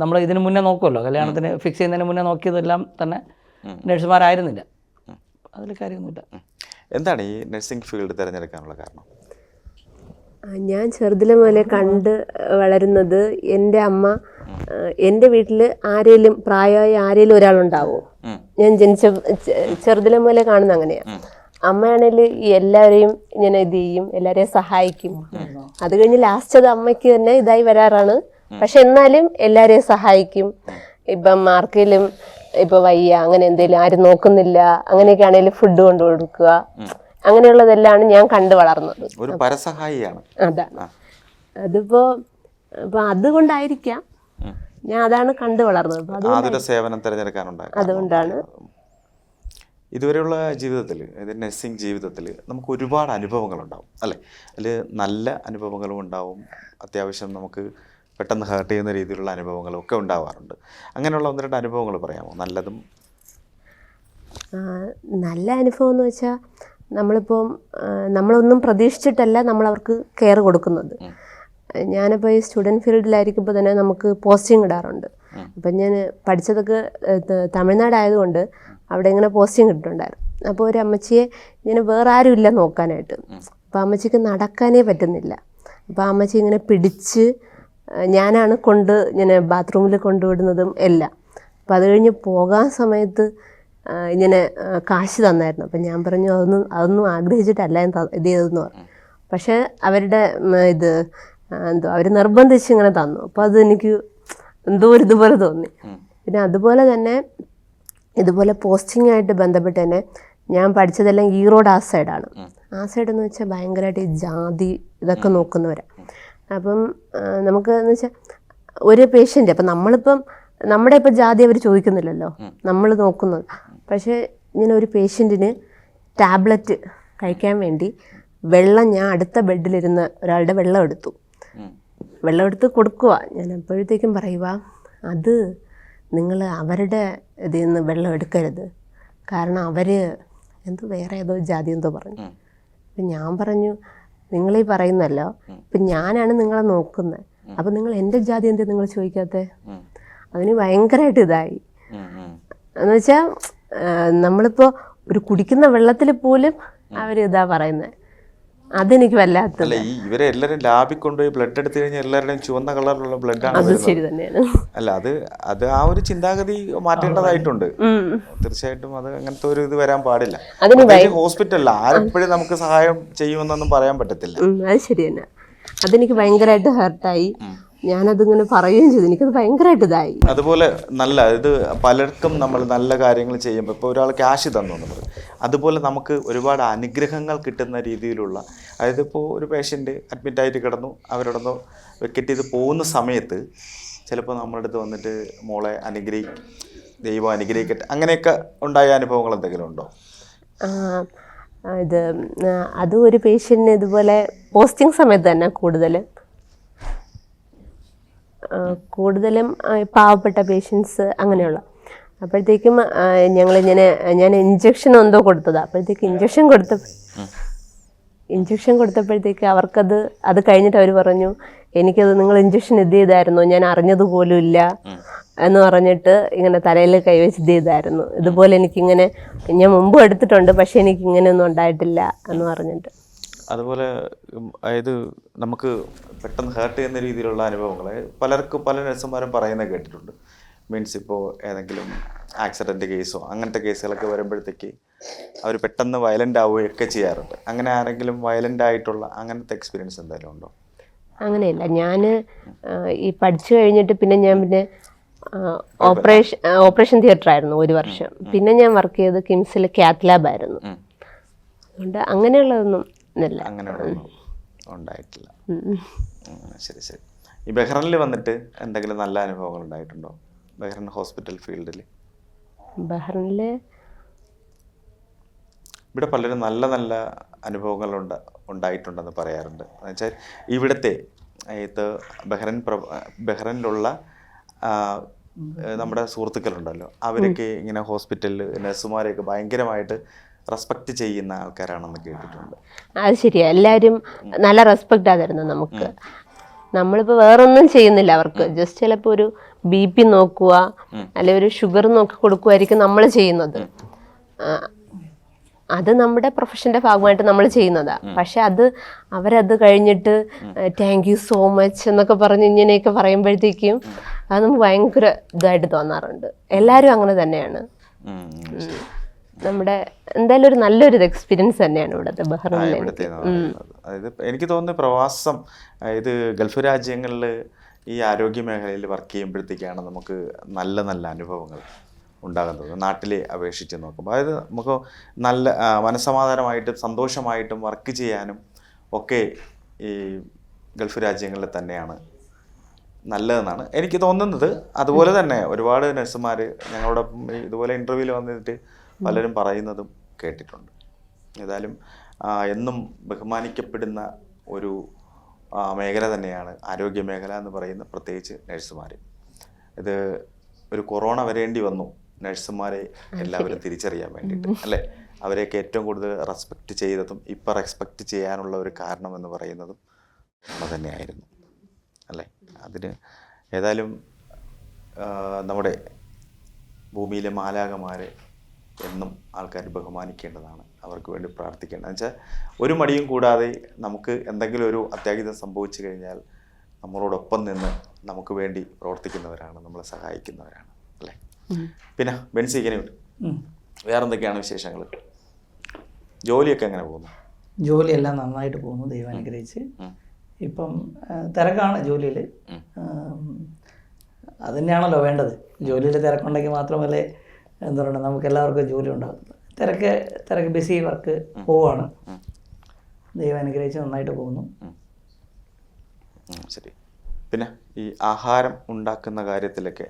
നമ്മൾ ഇതിന് മുന്നേ നോക്കുമല്ലോ, കല്യാണത്തിന് ഫിക്സ് ചെയ്യുന്നതിന് മുന്നേ നോക്കിയതെല്ലാം തന്നെ നഴ്സുമാരായിരുന്നില്ല. അതിൽ കാര്യമൊന്നുമില്ല. എന്താണ് ഈ നഴ്സിംഗ് ഫീൽഡ് തിരഞ്ഞെടുക്കാനുള്ള കാരണം? ഞാൻ ചെറുതിലെ മുതലേ കണ്ട് വളരുന്നത് എൻ്റെ അമ്മ എൻ്റെ വീട്ടിൽ ആരേലും പ്രായമായി ആരേലും ഒരാളുണ്ടാവുമോ, ഞാൻ ചെറുതിലെ മുതലേ കാണുന്നത് അങ്ങനെയാണ്. അമ്മയാണെങ്കിൽ എല്ലാവരെയും ഇങ്ങനെ ഇത് ചെയ്യും, എല്ലാവരെയും സഹായിക്കും. അത് കഴിഞ്ഞ് ലാസ്റ്റ് അത് അമ്മയ്ക്ക് തന്നെ ഇതായി വരാറാണ്. പക്ഷെ എന്നാലും എല്ലാവരെയും സഹായിക്കും. ഇപ്പം ആർക്കെങ്കിലും ഇപ്പൊ വയ്യ അങ്ങനെ എന്തെങ്കിലും ആരും നോക്കുന്നില്ല അങ്ങനെയൊക്കെ ആണെങ്കിലും ഫുഡ് കൊണ്ടു കൊടുക്കുക, അങ്ങനെയുള്ളതെല്ലാം ഞാൻ കണ്ടു വളർന്നത്. ഒരു പരസഹായിയാണ്. അതാണ്. അതിപ്പോ അതുകൊണ്ടായിരിക്കാം ഞാൻ അതാണ് കണ്ടു വളർന്നത്. സേവനം തിരഞ്ഞെടുക്കാനുണ്ടായി. അതുകൊണ്ടാണ്. ഇതുവരെയുള്ള ജീവിതത്തിൽ, അതായത് നഴ്സിംഗ് ജീവിതത്തിൽ നമുക്ക് ഒരുപാട് അനുഭവങ്ങളുണ്ടാവും അല്ലേ? അതിൽ നല്ല അനുഭവങ്ങളും ഉണ്ടാവും, അത്യാവശ്യം നമുക്ക് പെട്ടെന്ന് ഹേർട്ട് ചെയ്യുന്ന രീതിയിലുള്ള അനുഭവങ്ങളും ഒക്കെ ഉണ്ടാവാറുണ്ട്. അങ്ങനെയുള്ള 1-2 അനുഭവങ്ങൾ പറയാമോ? നല്ലതും. നല്ല അനുഭവം എന്ന് വെച്ചാൽ നമ്മളിപ്പം നമ്മളൊന്നും പ്രതീക്ഷിച്ചിട്ടല്ല നമ്മളവർക്ക് കെയർ കൊടുക്കുന്നത്. ഞാനിപ്പോൾ ഈ സ്റ്റുഡൻറ്റ് ഫീൽഡിലായിരിക്കുമ്പോൾ തന്നെ നമുക്ക് പോസ്റ്റിംഗ് ഇടാറുണ്ട്. അപ്പം ഞാൻ പഠിച്ചതൊക്കെ തമിഴ്നാടായതുകൊണ്ട് അവിടെ ഇങ്ങനെ പോസ്റ്റിംഗ് ഇട്ടിട്ടുണ്ടായിരുന്നു. അപ്പോൾ ഒരു അമ്മച്ചിയെ ഇങ്ങനെ വേറെ ആരും ഇല്ല നോക്കാനായിട്ട്. അപ്പോൾ അമ്മച്ചിക്ക് നടക്കാനേ പറ്റുന്നില്ല. അപ്പോൾ അമ്മച്ചി ഇങ്ങനെ പിടിച്ച് ഞാനാണ് ഇങ്ങനെ ബാത്റൂമിൽ കൊണ്ടുവിടുന്നതും എല്ലാം. അപ്പോൾ അത് കഴിഞ്ഞ് പോകാൻ സമയത്ത് ഇങ്ങനെ കാശ് തന്നായിരുന്നു. അപ്പം ഞാൻ പറഞ്ഞു അതൊന്നും ആഗ്രഹിച്ചിട്ടല്ല ഞാൻ ഇത് ചെയ്തതെന്ന് പറഞ്ഞു. പക്ഷേ അവരുടെ അവർ നിർബന്ധിച്ച് ഇങ്ങനെ തന്നു. അപ്പോൾ അത് എനിക്ക് എന്തോ ഒരു ഇതുപോലെ തോന്നി. പിന്നെ അതുപോലെ തന്നെ ഇതുപോലെ പോസ്റ്റിങ്ങായിട്ട് ബന്ധപ്പെട്ട് തന്നെ ഞാൻ പഠിച്ചതെല്ലാം ഈറോഡ് ആ സൈഡാണ്. ആ സൈഡെന്ന് വെച്ചാൽ ഭയങ്കരമായിട്ട് ഈ ജാതി ഇതൊക്കെ നോക്കുന്നവരാണ്. അപ്പം നമുക്ക് എന്ന് വെച്ചാൽ ഒരു പേഷ്യൻ്റ് അപ്പം നമ്മളിപ്പം നമ്മുടെ ഇപ്പം ജാതി അവർ ചോദിക്കുന്നില്ലല്ലോ, നമ്മൾ നോക്കുന്നത്. പക്ഷേ ഇങ്ങനെ ഒരു പേഷ്യൻറ്റിന് ടാബ്ലറ്റ് കഴിക്കാൻ വേണ്ടി വെള്ളം ഞാൻ അടുത്ത ബെഡിലിരുന്ന് ഒരാളുടെ വെള്ളം എടുത്ത് കൊടുക്കുക. ഞാൻ അപ്പോഴത്തേക്കും പറയുക, അത് നിങ്ങൾ അവരുടെ ഇതിൽ നിന്ന് വെള്ളം എടുക്കരുത്, കാരണം അവർ വേറെ ഏതോ ജാതി എന്തോ പറഞ്ഞു. അപ്പം ഞാൻ പറഞ്ഞു, നിങ്ങളീ പറയുന്നല്ലോ, ഇപ്പം ഞാനാണ് നിങ്ങളെ നോക്കുന്നത്, അപ്പം നിങ്ങൾ എൻ്റെ ജാതി എന്താ നിങ്ങൾ ചോദിക്കാത്തത്? അതിന് ഭയങ്കരമായിട്ട് ഇതായി. എന്ന് വെച്ചാൽ നമ്മളിപ്പോൾ ഒരു കുടിക്കുന്ന വെള്ളത്തിൽ പോലും അവരിതാ പറയുന്നത്. അതെനിക്ക് വല്ലാത്തത്. ഇവരെ എല്ലാവരും ലാബിൽ കൊണ്ടുപോയി ബ്ലഡ് എടുത്തു കഴിഞ്ഞാൽ എല്ലാവരുടെയും ചുവന്ന കളറിലുള്ള ബ്ലഡാണ്. അത് ശരി തന്നെയാണ്. അല്ല, അത് ആ ഒരു ചിന്താഗതി മാറ്റേണ്ടതായിട്ടുണ്ട്. തീർച്ചയായിട്ടും അത് അങ്ങനത്തെ ഒരു ഇത് വരാൻ പാടില്ല. ഹോസ്പിറ്റലിൽ ആരെപ്പോഴും നമുക്ക് സഹായം ചെയ്യുമെന്നൊന്നും പറയാൻ പറ്റത്തില്ല. അത് ശരി തന്നെ. അതെനിക്ക് ഭയങ്കരമായിട്ട് ഹേർട്ടായി. ഞാനതിങ്ങനെ പറയുകയും ചെയ്തു. എനിക്കത് ഭയങ്കരമായിട്ട് ഇതായി. അതുപോലെ നല്ല ഇത് പലർക്കും നമ്മൾ നല്ല കാര്യങ്ങൾ ചെയ്യുമ്പോൾ ഇപ്പോൾ ഒരാൾ ക്യാഷ് തന്നു എന്ന് പറയും, അതുപോലെ നമുക്ക് ഒരുപാട് അനുഗ്രഹങ്ങൾ കിട്ടുന്ന രീതിയിലുള്ള, അതായത് ഇപ്പോൾ ഒരു പേഷ്യൻ്റ് അഡ്മിറ്റായിട്ട് കിടന്നു, അവരോടൊന്ന് വെക്കറ്റ് ചെയ്ത് പോകുന്ന സമയത്ത് ചിലപ്പോൾ നമ്മുടെ അടുത്ത് വന്നിട്ട് മോളെ ദൈവം അനുഗ്രഹിക്കട്ടെ, അങ്ങനെയൊക്കെ ഉണ്ടായ അനുഭവങ്ങൾ എന്തെങ്കിലും ഉണ്ടോ? ഇത് അതും ഒരു പേഷ്യൻറ്റിന് ഇതുപോലെ പോസ്റ്റിംഗ് സമയത്ത് തന്നെ കൂടുതലും പാവപ്പെട്ട പേഷ്യൻസ് അങ്ങനെയുള്ള. അപ്പോഴത്തേക്കും ഞാൻ ഇഞ്ചക്ഷൻ എന്തോ കൊടുത്തതാണ്. അപ്പോഴത്തേക്ക് ഇഞ്ചക്ഷൻ കൊടുത്തപ്പോഴത്തേക്ക് അത് കഴിഞ്ഞിട്ട് അവർ പറഞ്ഞു, എനിക്കത് നിങ്ങൾ ഇഞ്ചക്ഷൻ ഇത് ചെയ്തായിരുന്നു, ഞാൻ അറിഞ്ഞതുപോലും ഇല്ല എന്ന് പറഞ്ഞിട്ട് ഇങ്ങനെ തലയിൽ കൈവച്ച് ഇത് ചെയ്തായിരുന്നു. ഇതുപോലെ എനിക്കിങ്ങനെ ഞാൻ മുമ്പ് എടുത്തിട്ടുണ്ട്, പക്ഷെ എനിക്ക് ഇങ്ങനെയൊന്നും ഉണ്ടായിട്ടില്ല എന്ന് പറഞ്ഞിട്ട്. അതുപോലെ അതായത് നമുക്ക് പെട്ടെന്ന് ഹേർട്ട് ചെയ്യുന്ന രീതിയിലുള്ള അനുഭവങ്ങൾ പല നഴ്സുമാരും പറയുന്നത് കേട്ടിട്ടുണ്ട്. മീൻസ് ഇപ്പോൾ ഏതെങ്കിലും ആക്സിഡൻറ്റ് കേസോ അങ്ങനത്തെ കേസുകളൊക്കെ വരുമ്പോഴത്തേക്ക് അവർ പെട്ടെന്ന് വയലൻ്റ് ആവുകയൊക്കെ ചെയ്യാറുണ്ട്. അങ്ങനെ ആരെങ്കിലും വയലൻ്റ് ആയിട്ടുള്ള അങ്ങനത്തെ എക്സ്പീരിയൻസ് എന്തെങ്കിലും ഉണ്ടോ? അങ്ങനെയല്ല, ഞാൻ ഈ പഠിച്ചു കഴിഞ്ഞിട്ട് പിന്നെ ഓപ്പറേഷൻ തിയേറ്റർ ആയിരുന്നു 1 വർഷം. പിന്നെ ഞാൻ വർക്ക് ചെയ്ത് കിംസിൽ കാത്ത് ലാബ് ആയിരുന്നു. അതുകൊണ്ട് അങ്ങനെയുള്ളതൊന്നും അങ്ങനെയുള്ളതൊന്നും ഉണ്ടായിട്ടില്ല. ശരി. ഈ ബഹ്റൈനിൽ വന്നിട്ട് എന്തെങ്കിലും നല്ല അനുഭവങ്ങൾ ഉണ്ടായിട്ടുണ്ടോ? ബഹ്റൈൻ ഹോസ്പിറ്റൽ ഫീൽഡിൽ ഇവിടെ പലരും നല്ല നല്ല അനുഭവങ്ങൾ ഉണ്ടായിട്ടുണ്ടെന്ന് പറയാറുണ്ട്. എന്നുവെച്ചാൽ ഇവിടുത്തെ ബഹ്റൈനിലുള്ള നമ്മുടെ സുഹൃത്തുക്കളുണ്ടല്ലോ, അവരൊക്കെ ഇങ്ങനെ ഹോസ്പിറ്റലിൽ നഴ്സുമാരെയൊക്കെ ഭയങ്കരമായിട്ട് റെസ്പെക്റ്റ് ചെയ്യുന്ന ആൾക്കാരാണെന്ന് കേട്ടിട്ടുണ്ട്. അത് ശരിയാ, എല്ലാവരും നല്ല റെസ്പെക്റ്റാ തരുന്നത് നമുക്ക്. നമ്മളിപ്പോൾ വേറൊന്നും ചെയ്യുന്നില്ല അവർക്ക്, ജസ്റ്റ് ചിലപ്പോൾ ഒരു BP നോക്കുക അല്ലെങ്കിൽ ഒരു ഷുഗർ നോക്കി കൊടുക്കുമായിരിക്കും നമ്മൾ ചെയ്യുന്നത്. അത് നമ്മുടെ പ്രൊഫഷൻ്റെ ഭാഗമായിട്ട് നമ്മൾ ചെയ്യുന്നതാണ്. പക്ഷെ അവരത് കഴിഞ്ഞിട്ട് താങ്ക് യു സോ മച്ച് എന്നൊക്കെ പറഞ്ഞ് ഇങ്ങനെയൊക്കെ പറയുമ്പോഴത്തേക്കും അത് നമുക്ക് ഭയങ്കര ഇതായിട്ട് തോന്നാറുണ്ട്. എല്ലാവരും അങ്ങനെ തന്നെയാണ്. നമ്മുടെ എന്തായാലും ഒരു നല്ലൊരു എക്സ്പീരിയൻസ് തന്നെയാണ് ഇവിടുത്തെ ബഹ്റൈനിൽ. അതായത് എനിക്ക് തോന്നുന്നു പ്രവാസം, അതായത് ഗൾഫ് രാജ്യങ്ങളിൽ ഈ ആരോഗ്യ മേഖലയിൽ വർക്ക് ചെയ്യുമ്പോഴത്തേക്കാണ് നമുക്ക് നല്ല നല്ല അനുഭവങ്ങൾ ഉണ്ടാകുന്നത്, നാട്ടിലെ അപേക്ഷിച്ച് നോക്കുമ്പോൾ. അതായത് നമുക്ക് നല്ല മനസ്സമാധാനമായിട്ടും സന്തോഷമായിട്ടും വർക്ക് ചെയ്യാനും ഒക്കെ ഈ ഗൾഫ് രാജ്യങ്ങളിൽ തന്നെയാണ് നല്ലതെന്നാണ് എനിക്ക് തോന്നുന്നത്. അതുപോലെ തന്നെ ഒരുപാട് നഴ്സുമാർ ഞങ്ങളോടൊപ്പം ഇതുപോലെ ഇൻ്റർവ്യൂവിൽ വന്നിട്ട് പലരും പറയുന്നതും കേട്ടിട്ടുണ്ട്. ഏതായാലും എന്നും ബഹുമാനിക്കപ്പെടുന്ന ഒരു മേഖല തന്നെയാണ് ആരോഗ്യ മേഖല എന്ന് പറയുന്ന, പ്രത്യേകിച്ച് നഴ്സുമാർ. ഇത് ഒരു കൊറോണ വരേണ്ടി വന്നു നഴ്സുമാരെ എല്ലാവരും തിരിച്ചറിയാൻ വേണ്ടിയിട്ട്, അല്ലേ? അവരെയൊക്കെ ഏറ്റവും കൂടുതൽ റെസ്പെക്റ്റ് ചെയ്തതും ഇപ്പം റെസ്പെക്റ്റ് ചെയ്യാനുള്ള ഒരു കാരണം എന്ന് പറയുന്നതും തന്നെയായിരുന്നു, അല്ലേ? അതിന് ഏതായാലും നമ്മുടെ ഭൂമിയിലെ മാലാഖമാരെ എന്നും ആൾക്കാർ ബഹുമാനിക്കേണ്ടതാണ്, അവർക്ക് വേണ്ടി പ്രാർത്ഥിക്കേണ്ടത്. എന്നുവെച്ചാൽ ഒരു മടിയും കൂടാതെ നമുക്ക് എന്തെങ്കിലും ഒരു അത്യാഹിതം സംഭവിച്ചു കഴിഞ്ഞാൽ നമ്മളോടൊപ്പം നിന്ന് നമുക്ക് വേണ്ടി പ്രവർത്തിക്കുന്നവരാണ്, നമ്മളെ സഹായിക്കുന്നവരാണ്, അല്ലേ? പിന്നെ ബെൻസി, ഇങ്ങനെയുണ്ട് വേറെന്തൊക്കെയാണ് വിശേഷങ്ങൾ? ജോലിയൊക്കെ എങ്ങനെ പോകുന്നു? ജോലിയെല്ലാം നന്നായിട്ട് പോകുന്നു, ദൈവം അനുഗ്രഹിച്ച്. ഇപ്പം തിരക്കാണ് ജോലിയിൽ. അത് തന്നെയാണല്ലോ വേണ്ടത്. ജോലിയിൽ തിരക്കുണ്ടെങ്കിൽ മാത്രമല്ലേ എന്താ പറയുക നമുക്ക് എല്ലാവർക്കും ജോലി ഉണ്ടാകുന്നത്. തിരക്ക് ബിസി വർക്ക് പോവാണ്. ദൈവം അനുഗ്രഹിച്ച് നന്നായിട്ട് പോകുന്നു. ശരി. പിന്നെ ഈ ആഹാരം ഉണ്ടാക്കുന്ന കാര്യത്തിലൊക്കെ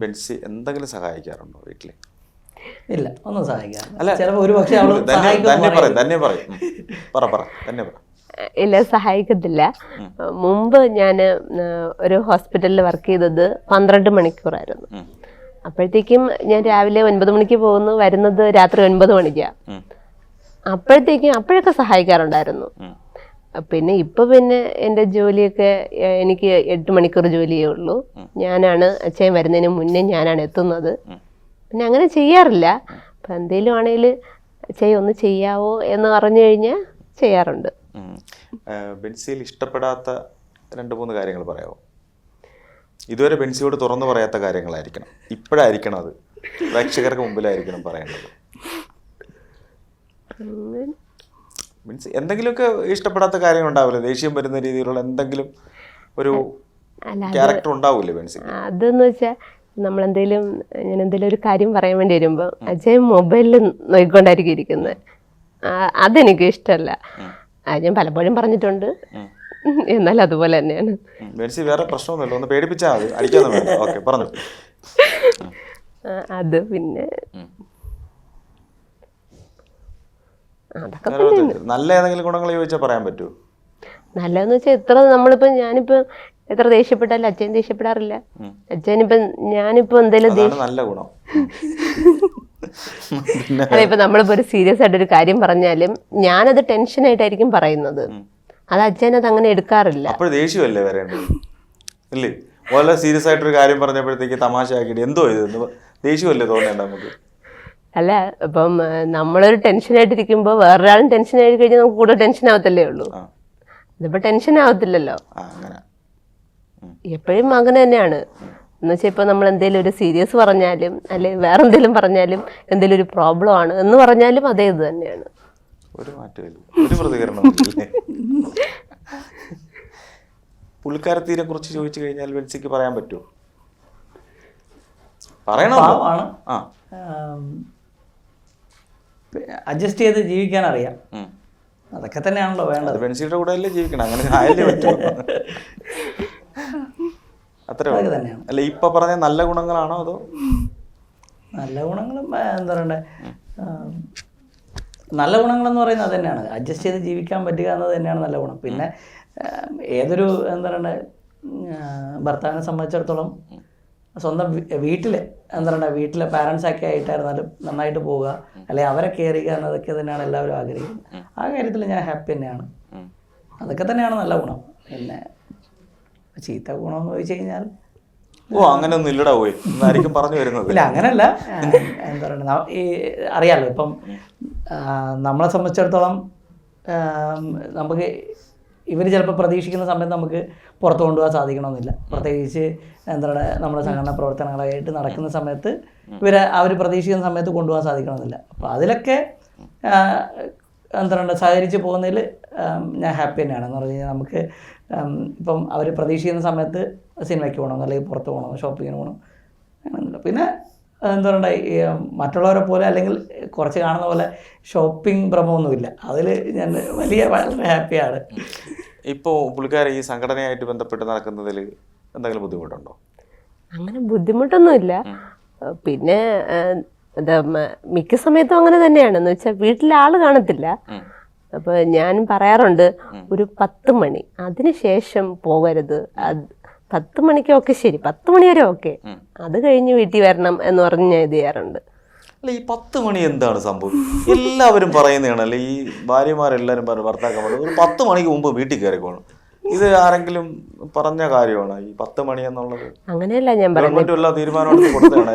ബെൻസി എന്തെങ്കിലും സഹായിക്കാറുണ്ടോ വീട്ടിൽ? ഇല്ല, ഒന്നും സഹായിക്കാറില്ല. ചിലപ്പോൾ ഒരു പക്ഷേ ഇല്ല, സഹായിക്കത്തില്ല. മുമ്പ് ഞാൻ ഒരു ഹോസ്പിറ്റലിൽ വർക്ക് ചെയ്തത് 12 മണിക്കൂറായിരുന്നു. അപ്പോഴത്തേക്കും ഞാൻ രാവിലെ 9 മണിക്ക് പോകുന്നു, വരുന്നത് രാത്രി 9 മണിക്കാണ്. അപ്പോഴൊക്കെ സഹായിക്കാറുണ്ടായിരുന്നു. പിന്നെ പിന്നെ എൻ്റെ ജോലിയൊക്കെ എനിക്ക് 8 മണിക്കൂർ ജോലിയേ ഉള്ളൂ. ഞാനാണ് അച്ഛൻ വരുന്നതിന് മുന്നേ ഞാനാണ് എത്തുന്നത്. പിന്നെ അങ്ങനെ ചെയ്യാറില്ല. അപ്പം എന്തെങ്കിലും ആണെങ്കിൽ ഒന്ന് ചെയ്യാവോ എന്ന് പറഞ്ഞു കഴിഞ്ഞാൽ ചെയ്യാറുണ്ട്. ബെൻസിയിൽ ഇഷ്ടപ്പെടാത്ത 2-3 കാര്യങ്ങൾ പറയാമോ? ഇതുവരെ ബെൻസിയോട് തുറന്നു പറയാത്ത കാര്യങ്ങളായിരിക്കണം, ഇപ്പോഴായിരിക്കണം അത് പ്രേക്ഷകർക്ക് മുമ്പിലായിരിക്കണം പറയേണ്ടത്. മീൻസ് എന്തെങ്കിലുമൊക്കെ ഇഷ്ടപ്പെടാത്ത കാര്യങ്ങൾ ഉണ്ടാവില്ല, ദേഷ്യം വരുന്ന രീതിയിലുള്ള എന്തെങ്കിലും ഒരു ക്യാരക്ടർ ഉണ്ടാവൂലേ ബെൻസി? അതെന്ന് വെച്ചാൽ നമ്മളെന്തെങ്കിലും ഞാൻ എന്തെങ്കിലും ഒരു കാര്യം പറയാൻ വേണ്ടി വരുമ്പോൾ അജയ് മൊബൈലിൽ നോക്കിക്കൊണ്ടായിരിക്കും ഇരിക്കുന്നത്. അതെനിക്ക് ഇഷ്ടമല്ല. ഞാൻ പലപ്പോഴും പറഞ്ഞിട്ടുണ്ട്, എന്നാലും അതുപോലെ തന്നെയാണ്. ബെൻസി വേറെ പ്രശ്നമൊന്നുമില്ല, ഒന്ന് പേടിപ്പിച്ചാൽ മതി, അടിക്കാന്ന് വേണ്ട. ഓക്കെ, പറഞ്ഞു. അത് പിന്നെ അതൊക്കെ നല്ല ഏതെങ്കിലും ഗുണങ്ങൾ ചോദിച്ചാൽ പറയാൻ പറ്റുമോ? നല്ലതെന്ന് വെച്ചാൽ ഇത്ര നമ്മളിപ്പം ഞാനിപ്പം എത്ര ദേഷ്യപ്പെട്ടാലും അച്ഛൻ ദേഷ്യപ്പെടാറില്ല. അച്ഛനിപ്പം ഞാനിപ്പോൾ എന്തെങ്കിലും നല്ല ഗുണം. അല്ല, ഇപ്പം നമ്മളിപ്പോൾ ഒരു സീരിയസ് ആയിട്ടൊരു കാര്യം പറഞ്ഞാലും ഞാനത് ടെൻഷനായിട്ടായിരിക്കും പറയുന്നത്. അത് അച്ഛനത് അങ്ങനെ എടുക്കാറില്ല. അപ്പോൾ ദേഷ്യമല്ലേ വരേണ്ടത് ഇല്ലേ? വളരെ സീരിയസ് ആയിട്ടൊരു കാര്യം പറഞ്ഞപ്പോഴത്തേക്ക് തമാശ ആക്കിയിട്ട് എന്തോ ഇത് ദേഷ്യമല്ലേ തോന്നേണ്ട നമുക്ക്? അല്ല, ഇപ്പം നമ്മളൊരു ടെൻഷനായിട്ടിരിക്കുമ്പോൾ വേറൊരാളും ടെൻഷനായി കഴിഞ്ഞാൽ നമുക്ക് കൂടുതൽ ടെൻഷൻ ആവത്തല്ലേ ഉള്ളൂ. ഇതിപ്പോൾ ടെൻഷൻ ആവത്തില്ലല്ലോ. എപ്പോഴും അങ്ങനെ തന്നെയാണ്. എന്നുവെച്ചാൽ ഇപ്പോൾ നമ്മൾ എന്തെങ്കിലും ഒരു സീരിയസ് പറഞ്ഞാലും അല്ലെങ്കിൽ വേറെ എന്തെങ്കിലും പറഞ്ഞാലും എന്തെങ്കിലും ഒരു പ്രോബ്ലം ആണ് എന്ന് പറഞ്ഞാലും അതേ ഇത് തന്നെയാണ്. ഒരു മാറ്റമില്ല, ഒരു പ്രതികരണം. പുള്ളിക്കാരത്തിനെ കുറിച്ച് ചോദിച്ചു കഴിഞ്ഞാൽ ബെൻസിക്ക് പറയാൻ പറ്റുമോ? പറയണോ? അഡ്ജസ്റ്റ് ചെയ്ത് ജീവിക്കാൻ അറിയാം. അതൊക്കെ തന്നെയാണല്ലോ വേണ്ടത്. ബെൻസിയുടെ കൂടെ അല്ലേ ജീവിക്കണം, അങ്ങനെ ആയല്ലേ പറ്റുമോ? അത്ര തന്നെയാണ്. അല്ല, ഇപ്പൊ പറഞ്ഞ നല്ല ഗുണങ്ങളാണോ അതോ? നല്ല ഗുണങ്ങളും എന്താ പറയണ്ടേ, നല്ല ഗുണങ്ങളെന്ന് പറയുന്നത് അത് തന്നെയാണ്. അഡ്ജസ്റ്റ് ചെയ്ത് ജീവിക്കാൻ പറ്റുക എന്നത് തന്നെയാണ് നല്ല ഗുണം. പിന്നെ ഏതൊരു എന്താ പറയണ്ടേ ഭർത്താവിനെ സംബന്ധിച്ചിടത്തോളം സ്വന്തം വീട്ടിൽ എന്താ പറയണ്ടേ വീട്ടിലെ പാരൻസൊക്കെ ആയിട്ടായിരുന്നാലും നന്നായിട്ട് പോവുക, അല്ലെങ്കിൽ അവരെ കെയർ ചെയ്യുക എന്നതൊക്കെ തന്നെയാണ് എല്ലാവരും ആഗ്രഹിക്കുന്നത്. ആ കാര്യത്തിൽ ഞാൻ ഹാപ്പി തന്നെയാണ്. അതൊക്കെ തന്നെയാണ് നല്ല ഗുണം. പിന്നെ ചീത്ത ഗുണമെന്ന് ചോദിച്ചു കഴിഞ്ഞാൽ അങ്ങനെ ഒന്നും ഇല്ലടാ പോയി ആയിരിക്കും പറഞ്ഞു വരുന്നത്. ഇല്ല, അങ്ങനെയല്ല. എന്താ പറയുക, ഈ അറിയാമല്ലോ ഇപ്പം നമ്മളെ സംബന്ധിച്ചിടത്തോളം നമുക്ക് ഇവർ ചിലപ്പോൾ പ്രതീക്ഷിക്കുന്ന സമയത്ത് നമുക്ക് പുറത്ത് കൊണ്ടുപോകാൻ സാധിക്കണമെന്നില്ല. പ്രത്യേകിച്ച് എന്താ പറയുക നമ്മുടെ സംഘടനാ പ്രവർത്തനങ്ങളായിട്ട് നടക്കുന്ന സമയത്ത് അവർ പ്രതീക്ഷിക്കുന്ന സമയത്ത് കൊണ്ടുപോകാൻ സാധിക്കണമെന്നില്ല. അപ്പോൾ അതിലൊക്കെ എന്താ പറയുക സഹകരിച്ച് പോകുന്നതിൽ ഞാൻ ഹാപ്പി തന്നെയാണ്. എന്ന് പറഞ്ഞു കഴിഞ്ഞാൽ നമുക്ക് ഇപ്പം അവർ പ്രതീക്ഷിക്കുന്ന സമയത്ത് സിനിമയ്ക്ക് പോകണം, അല്ലെങ്കിൽ പുറത്ത് പോകണം, ഷോപ്പിങ്ങിന് പോകണം, അങ്ങനെയൊന്നുമില്ല. പിന്നെ എന്താ പറയുക മറ്റുള്ളവരെ പോലെ അല്ലെങ്കിൽ കുറച്ച് കാണുന്ന പോലെ ഷോപ്പിംഗ് ഭ്രമമൊന്നുമില്ല. അതിൽ ഞാൻ വളരെ ഹാപ്പിയാണ്. ഇപ്പോൾ പുള്ളിക്കാരെ ഈ സംഘടനയായിട്ട് ബന്ധപ്പെട്ട് നടക്കുന്നതിൽ എന്തെങ്കിലും ബുദ്ധിമുട്ടുണ്ടോ? അങ്ങനെ ബുദ്ധിമുട്ടൊന്നുമില്ല. പിന്നെ എന്താ മിക്ക സമയത്തും അങ്ങനെ തന്നെയാണ്. എന്ന് വെച്ചാൽ വീട്ടിലെ ആള് കാണത്തില്ല. അപ്പോൾ ഞാൻ പറയാറുണ്ട് ഒരു 10 മണി അതിന് ശേഷം പോകരുത്. 10 മണിക്കൊക്കെ ശരി, 10 മണി വരെ ഓക്കെ, അത് കഴിഞ്ഞ് വീട്ടിൽ വരണം എന്ന് പറഞ്ഞ് ഞാൻ ഇത് ചെയ്യാറുണ്ട്. അല്ല, ഈ 10 മണി എന്താണ് സംഭവം? എല്ലാവരും പറയുന്നതാണല്ലേ, ഈ ഭാര്യമാരെല്ലാവരും ഭർത്താക്കന്മാർ ഒരു 10 മണിക്ക് മുമ്പ് വീട്ടിൽ കയറിക്കോണം. ഇത് ആരെങ്കിലും പറഞ്ഞ കാര്യമാണ് ഈ 10 മണി എന്നുള്ളത്? അങ്ങനെയല്ല ഞാൻ പറഞ്ഞത്.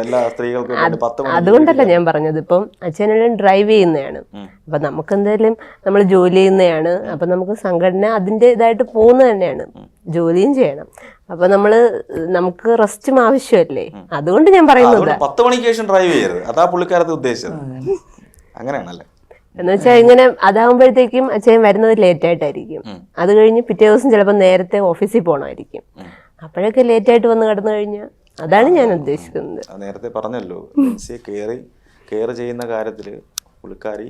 എല്ലാ സ്ത്രീകൾക്കും അതുകൊണ്ടല്ല ഞാൻ പറഞ്ഞത്. ഇപ്പം അച്ഛനെല്ലാം ഡ്രൈവ് ചെയ്യുന്നതാണ്. അപ്പൊ നമുക്ക് എന്തായാലും നമ്മൾ ജോലി ചെയ്യുന്നതാണ്. അപ്പൊ നമുക്ക് സംഘടന അതിൻ്റെ ഇതായിട്ട് പോകുന്നത് തന്നെയാണ്, ജോലിയും ചെയ്യണം. അപ്പൊ നമുക്ക് റെസ്റ്റും ആവശ്യമല്ലേ. അതുകൊണ്ട് ഞാൻ പറയുന്നത് 10 മണിക്ക് ശേഷം ഡ്രൈവ് ചെയ്യരുത്, അതാ പുള്ളിക്കാരത്ത് ഉദ്ദേശിച്ചത്. അങ്ങനെയാണല്ലേ? എന്ന് വെച്ചാൽ ഇങ്ങനെ അതാകുമ്പോഴത്തേക്കും അച്ഛൻ വരുന്നത് ലേറ്റ് ആയിട്ടായിരിക്കും. അത് കഴിഞ്ഞ് പിറ്റേ ദിവസം ചിലപ്പോൾ നേരത്തെ ഓഫീസിൽ പോകണമായിരിക്കും. അപ്പോഴൊക്കെ ലേറ്റ് ആയിട്ട് വന്ന് കിടന്നു കഴിഞ്ഞാൽ അതാണ് ഞാൻ ഉദ്ദേശിക്കുന്നത്. നേരത്തെ പറഞ്ഞല്ലോ, കെയർ ചെയ്യുന്ന കാര്യത്തിൽ പുള്ളിക്കാരി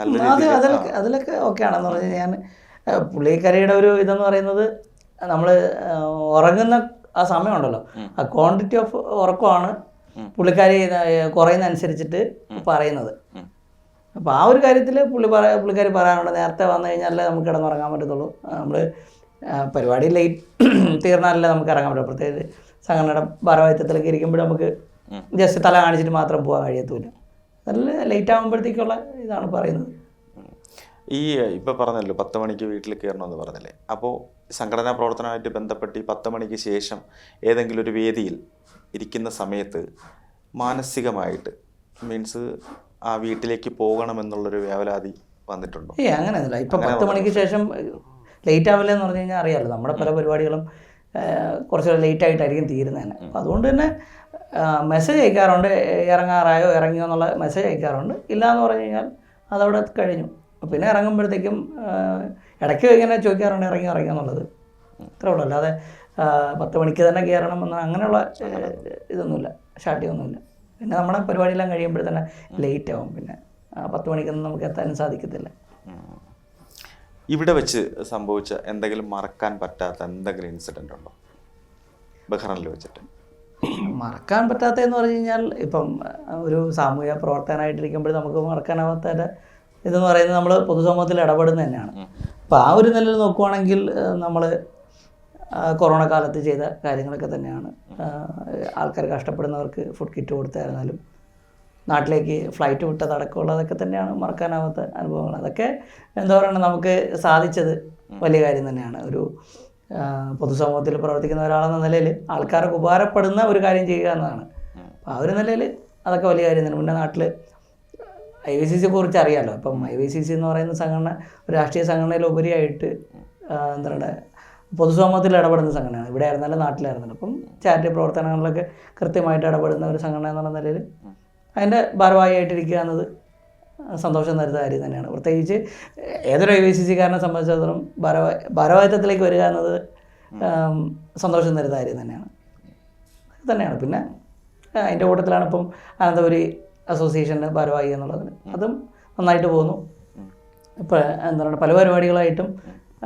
നല്ല അതിലൊക്കെ ഓക്കെ ആണെന്ന് പറഞ്ഞാൽ ഞാൻ പുള്ളിക്കാരിയുടെ ഒരു ഇതെന്ന് പറയുന്നത് നമ്മൾ ഉറങ്ങുന്ന ആ സമയമുണ്ടല്ലോ, ആ ക്വാണ്ടിറ്റി ഓഫ് ഉറക്കമാണ് പുള്ളിക്കാരി കുറയുന്നതനുസരിച്ചിട്ട് പറയുന്നത്. അപ്പോൾ ആ ഒരു കാര്യത്തിൽ പുള്ളിക്കാരി പറയാറുണ്ട്, നേരത്തെ വന്നു കഴിഞ്ഞാലേ നമുക്ക് കിടന്നുറങ്ങാൻ പറ്റത്തുള്ളൂ. നമ്മൾ പരിപാടി ലേറ്റ് തീർന്നാലല്ലേ നമുക്ക് ഇറങ്ങാൻ പറ്റും. പ്രത്യേകിച്ച് സംഘടനയുടെ ഭാരവാഹിത്വത്തിലൊക്കെ ഇരിക്കുമ്പോൾ നമുക്ക് ജസ്റ്റ് തല കാണിച്ചിട്ട് മാത്രം പോകാൻ കഴിയത്തില്ല. നല്ല ലേറ്റ് ആകുമ്പോഴത്തേക്കുള്ള ഇതാണ് പറയുന്നത്. ഈ ഇപ്പോൾ പറഞ്ഞല്ലോ 10 മണിക്ക് വീട്ടിൽ കയറണമെന്ന് പറഞ്ഞല്ലേ, അപ്പോൾ സംഘടനാ പ്രവർത്തനമായിട്ട് ബന്ധപ്പെട്ട് ഈ 10 മണിക്ക് ശേഷം ഏതെങ്കിലും ഒരു വേദിയിൽ ഇരിക്കുന്ന സമയത്ത് മാനസികമായിട്ട് മീൻസ് ആ വീട്ടിലേക്ക് പോകണമെന്നുള്ളൊരു വ്യാവലാതി വന്നിട്ടുണ്ടോ? അങ്ങനെയൊന്നുമില്ല. ഇപ്പം 10 മണിക്ക് ശേഷം ലേറ്റ് ആവില്ല എന്ന് പറഞ്ഞു കഴിഞ്ഞാൽ അറിയാമല്ലോ, നമ്മുടെ പല പരിപാടികളും കുറച്ച് ലേറ്റ് ആയിട്ടായിരിക്കും തീരുന്നത് തന്നെ. അപ്പം അതുകൊണ്ട് തന്നെ മെസ്സേജ് അയക്കാറുണ്ട്, ഇറങ്ങാറായോ ഇറങ്ങിയോ എന്നുള്ള മെസ്സേജ് അയക്കാറുണ്ട്. ഇല്ല എന്ന് പറഞ്ഞു കഴിഞ്ഞാൽ അതവിടെ കഴിഞ്ഞു. പിന്നെ ഇറങ്ങുമ്പോഴത്തേക്കും ഇടയ്ക്ക് ഇങ്ങനെ ചോദിക്കാറുണ്ട് ഇറങ്ങിയോ എന്നുള്ളത്. അത്രേ ഉള്ളൂ. അല്ലാതെ 10 മണിക്ക് തന്നെ കയറണം എന്ന് അങ്ങനെയുള്ള ഇതൊന്നുമില്ല, ഷാർട്ടിയൊന്നുമില്ല. പിന്നെ നമ്മുടെ പരിപാടിയെല്ലാം കഴിയുമ്പോൾ തന്നെ ലേറ്റ് ആവും, പിന്നെ 10 മണിക്കൊന്നും നമുക്ക് എത്താനും സാധിക്കത്തില്ല. ഇവിടെ വെച്ച് സംഭവിച്ച എന്തെങ്കിലും മറക്കാൻ പറ്റാത്ത എന്തെങ്കിലും ഇൻസിഡൻ്റ് ഉണ്ടോ ബഹ്റൈനിൽ വെച്ചിട്ട്? മറക്കാൻ പറ്റാത്തതെന്ന് പറഞ്ഞു കഴിഞ്ഞാൽ ഇപ്പം ഒരു സാമൂഹ്യ പ്രവർത്തകനായിട്ടിരിക്കുമ്പോൾ നമുക്ക് മറക്കാനാവാത്ത ഇതെന്ന് പറയുന്നത് നമ്മൾ പൊതുസമൂഹത്തിൽ ഇടപെടുന്നത് തന്നെയാണ്. അപ്പോൾ ആ ഒരു നിലയിൽ നോക്കുവാണെങ്കിൽ നമ്മൾ കൊറോണ കാലത്ത് ചെയ്ത കാര്യങ്ങളൊക്കെ തന്നെയാണ്. ആൾക്കാർ കഷ്ടപ്പെടുന്നവർക്ക് ഫുഡ് കിറ്റ് കൊടുത്തായിരുന്നാലും നാട്ടിലേക്ക് ഫ്ലൈറ്റ് വിട്ടതടക്കമുള്ളതൊക്കെ തന്നെയാണ് മറക്കാനാവാത്ത അനുഭവങ്ങൾ. അതൊക്കെ എന്താ പറയുക, നമുക്ക് സാധിച്ചത് വലിയ കാര്യം തന്നെയാണ്. ഒരു പൊതുസമൂഹത്തിൽ പ്രവർത്തിക്കുന്ന ഒരാളെന്ന നിലയിൽ ആൾക്കാർക്ക് ഉപകാരപ്പെടുന്ന ഒരു കാര്യം ചെയ്യുക എന്നതാണ്. അപ്പോൾ ആ ഒരു നിലയിൽ അതൊക്കെ വലിയ കാര്യം തന്നെ. മുന്നേ നാട്ടിൽ IVCCയെ കുറിച്ച് അറിയാമല്ലോ. ഇപ്പം IVCC എന്ന് പറയുന്ന സംഘടന ഒരു രാഷ്ട്രീയ സംഘടനയിലുപരിയായിട്ട് എന്താണ് പൊതുസമൂഹത്തിൽ ഇടപെടുന്ന സംഘടനയാണ്. ഇവിടെ ആയിരുന്നാലും നാട്ടിലായിരുന്നാലും. അപ്പം ചാരിറ്റി പ്രവർത്തനങ്ങളിലൊക്കെ കൃത്യമായിട്ട് ഇടപെടുന്ന ഒരു സംഘടന എന്നുള്ള നിലയിൽ അതിൻ്റെ ഭാരവാഹിയായിട്ടിരിക്കുക എന്നത് സന്തോഷം തരുന്ന കാര്യം തന്നെയാണ്. പ്രത്യേകിച്ച് ഏതൊരു IVCCക്കാരനെ സംബന്ധിച്ചിടത്തോളം ഭാരവാഹിത്വത്തിലേക്ക് വരിക എന്നത് സന്തോഷം തരുന്ന കാര്യം തന്നെയാണ്. പിന്നെ അതിൻ്റെ കൂട്ടത്തിലാണ് ഇപ്പം അനന്തപുരി അസോസിയേഷൻ്റെ ഭാരവാഹി എന്നുള്ളതിന്, അതും നന്നായിട്ട് പോകുന്നു. ഇപ്പോൾ എന്താണ് പല പരിപാടികളായിട്ടും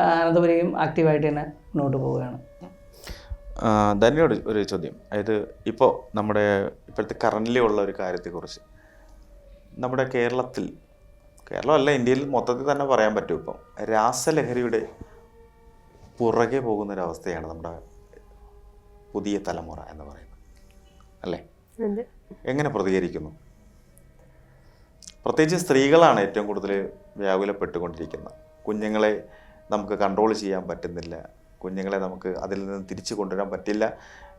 അനന്തപുരിയും ആക്റ്റീവായിട്ട് തന്നെ മുന്നോട്ട് പോവുകയാണ്. ധന്യോട് ഒരു ചോദ്യം, അതായത് ഇപ്പോൾ നമ്മുടെ ഇപ്പോഴത്തെ കറൻ്റ്ലി ഉള്ള ഒരു കാര്യത്തെക്കുറിച്ച് നമ്മുടെ കേരളമല്ല ഇന്ത്യയിൽ മൊത്തത്തിൽ തന്നെ പറയാൻ പറ്റും, ഇപ്പം രാസലഹരിയുടെ പുറകെ പോകുന്നൊരവസ്ഥയാണ് നമ്മുടെ പുതിയ തലമുറ എന്ന് പറയുന്നത്, അല്ലേ? എങ്ങനെ പ്രതികരിക്കുന്നു? പ്രത്യേകിച്ച് സ്ത്രീകളാണ് ഏറ്റവും കൂടുതൽ വ്യാകുലപ്പെട്ടുകൊണ്ടിരിക്കുന്നത്. കുഞ്ഞുങ്ങളെ നമുക്ക് കൺട്രോൾ ചെയ്യാൻ പറ്റുന്നില്ല, കുഞ്ഞുങ്ങളെ നമുക്ക് അതിൽ നിന്ന് തിരിച്ചു കൊണ്ടുവരാൻ പറ്റില്ല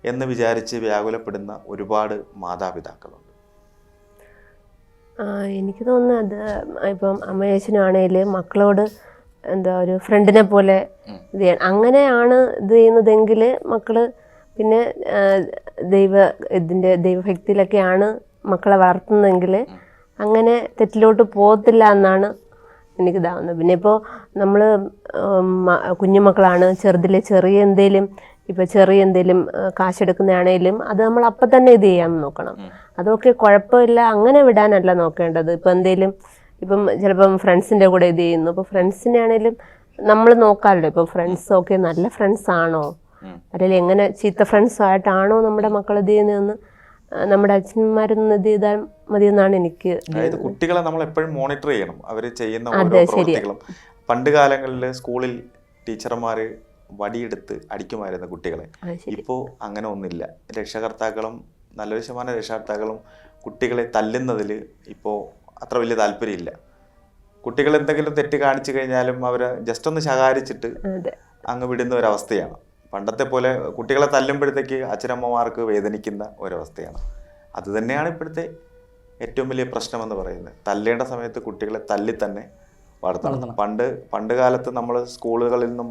എന്ന് വിചാരിച്ച് വ്യാകുലപ്പെടുന്ന ഒരുപാട് മാതാപിതാക്കളുണ്ട്. എനിക്ക് തോന്നുന്നത് ഇപ്പം അമ്മയച്ഛനാണെങ്കിൽ മക്കളോട് എന്താ ഒരു ഫ്രണ്ടിനെ പോലെ ഇത് ചെയ്യണം, അങ്ങനെയാണ് ഇത് ചെയ്യുന്നതെങ്കിൽ മക്കൾ പിന്നെ ദൈവഭക്തിയിലൊക്കെയാണ് മക്കളെ വളർത്തുന്നതെങ്കിൽ അങ്ങനെ തെറ്റിലോട്ട് പോകത്തില്ല എന്നാണ് എനിക്കിതാവുന്നത്. പിന്നെ ഇപ്പോൾ നമ്മൾ കുഞ്ഞുമക്കളാണ്, ചെറിയ എന്തെങ്കിലും കാശെടുക്കുന്നതാണേലും അത് നമ്മൾ അപ്പം തന്നെ ഇത് ചെയ്യാൻ നോക്കണം. അതൊക്കെ കുഴപ്പമില്ല, അങ്ങനെ വിടാനല്ല നോക്കേണ്ടത്. ഇപ്പം ചിലപ്പം ഫ്രണ്ട്സിൻ്റെ കൂടെ ഇത് ചെയ്യുന്നു, ഇപ്പോൾ ഫ്രണ്ട്സിനെ ആണെങ്കിലും നമ്മൾ നോക്കാമല്ലോ. ഇപ്പോൾ ഫ്രണ്ട്സൊക്കെ നല്ല ഫ്രണ്ട്സ് ആണോ, അല്ലെങ്കിൽ എങ്ങനെ ചീത്ത ഫ്രണ്ട്സായിട്ടാണോ നമ്മുടെ മക്കൾ ഇത് ചെയ്യുന്നതെന്ന് നമ്മുടെ അച്ഛന്മാരൊന്നും ഇത് ചെയ്താൽ മതിയെന്നാണ് എനിക്ക്. അതായത് കുട്ടികളെ നമ്മൾ എപ്പോഴും മോണിറ്റർ ചെയ്യണം, അവർ ചെയ്യുന്ന ഓരോ പ്രവൃത്തികളും. പണ്ട് കാലങ്ങളിൽ സ്കൂളിൽ ടീച്ചർമാർ വടിയെടുത്ത് അടിക്കുമായിരുന്നു കുട്ടികളെ. ഇപ്പോൾ അങ്ങനെ ഒന്നുമില്ല. നല്ലൊരു ശതമാനം രക്ഷകർത്താക്കളും കുട്ടികളെ തല്ലുന്നതിൽ ഇപ്പോൾ അത്ര വലിയ താല്പര്യമില്ല. കുട്ടികൾ എന്തെങ്കിലും തെറ്റ് കാണിച്ചു കഴിഞ്ഞാലും അവരെ ജസ്റ്റ് ഒന്ന് ശകാരിച്ചിട്ട് അങ്ങ് വിടുന്ന ഒരവസ്ഥയാണ്. പണ്ടത്തെ പോലെ കുട്ടികളെ തല്ലുമ്പോഴത്തേക്ക് അച്ഛനമ്മമാർക്ക് വേദനിക്കുന്ന ഒരവസ്ഥയാണ്. അതുതന്നെയാണ് ഇപ്പോഴത്തെ ഏറ്റവും വലിയ പ്രശ്നമെന്ന് പറയുന്നത്. തല്ലേണ്ട സമയത്ത് കുട്ടികളെ തല്ലി തന്നെ വളർത്തണം. പണ്ട് കാലത്ത് നമ്മൾ സ്കൂളുകളിൽ നിന്നും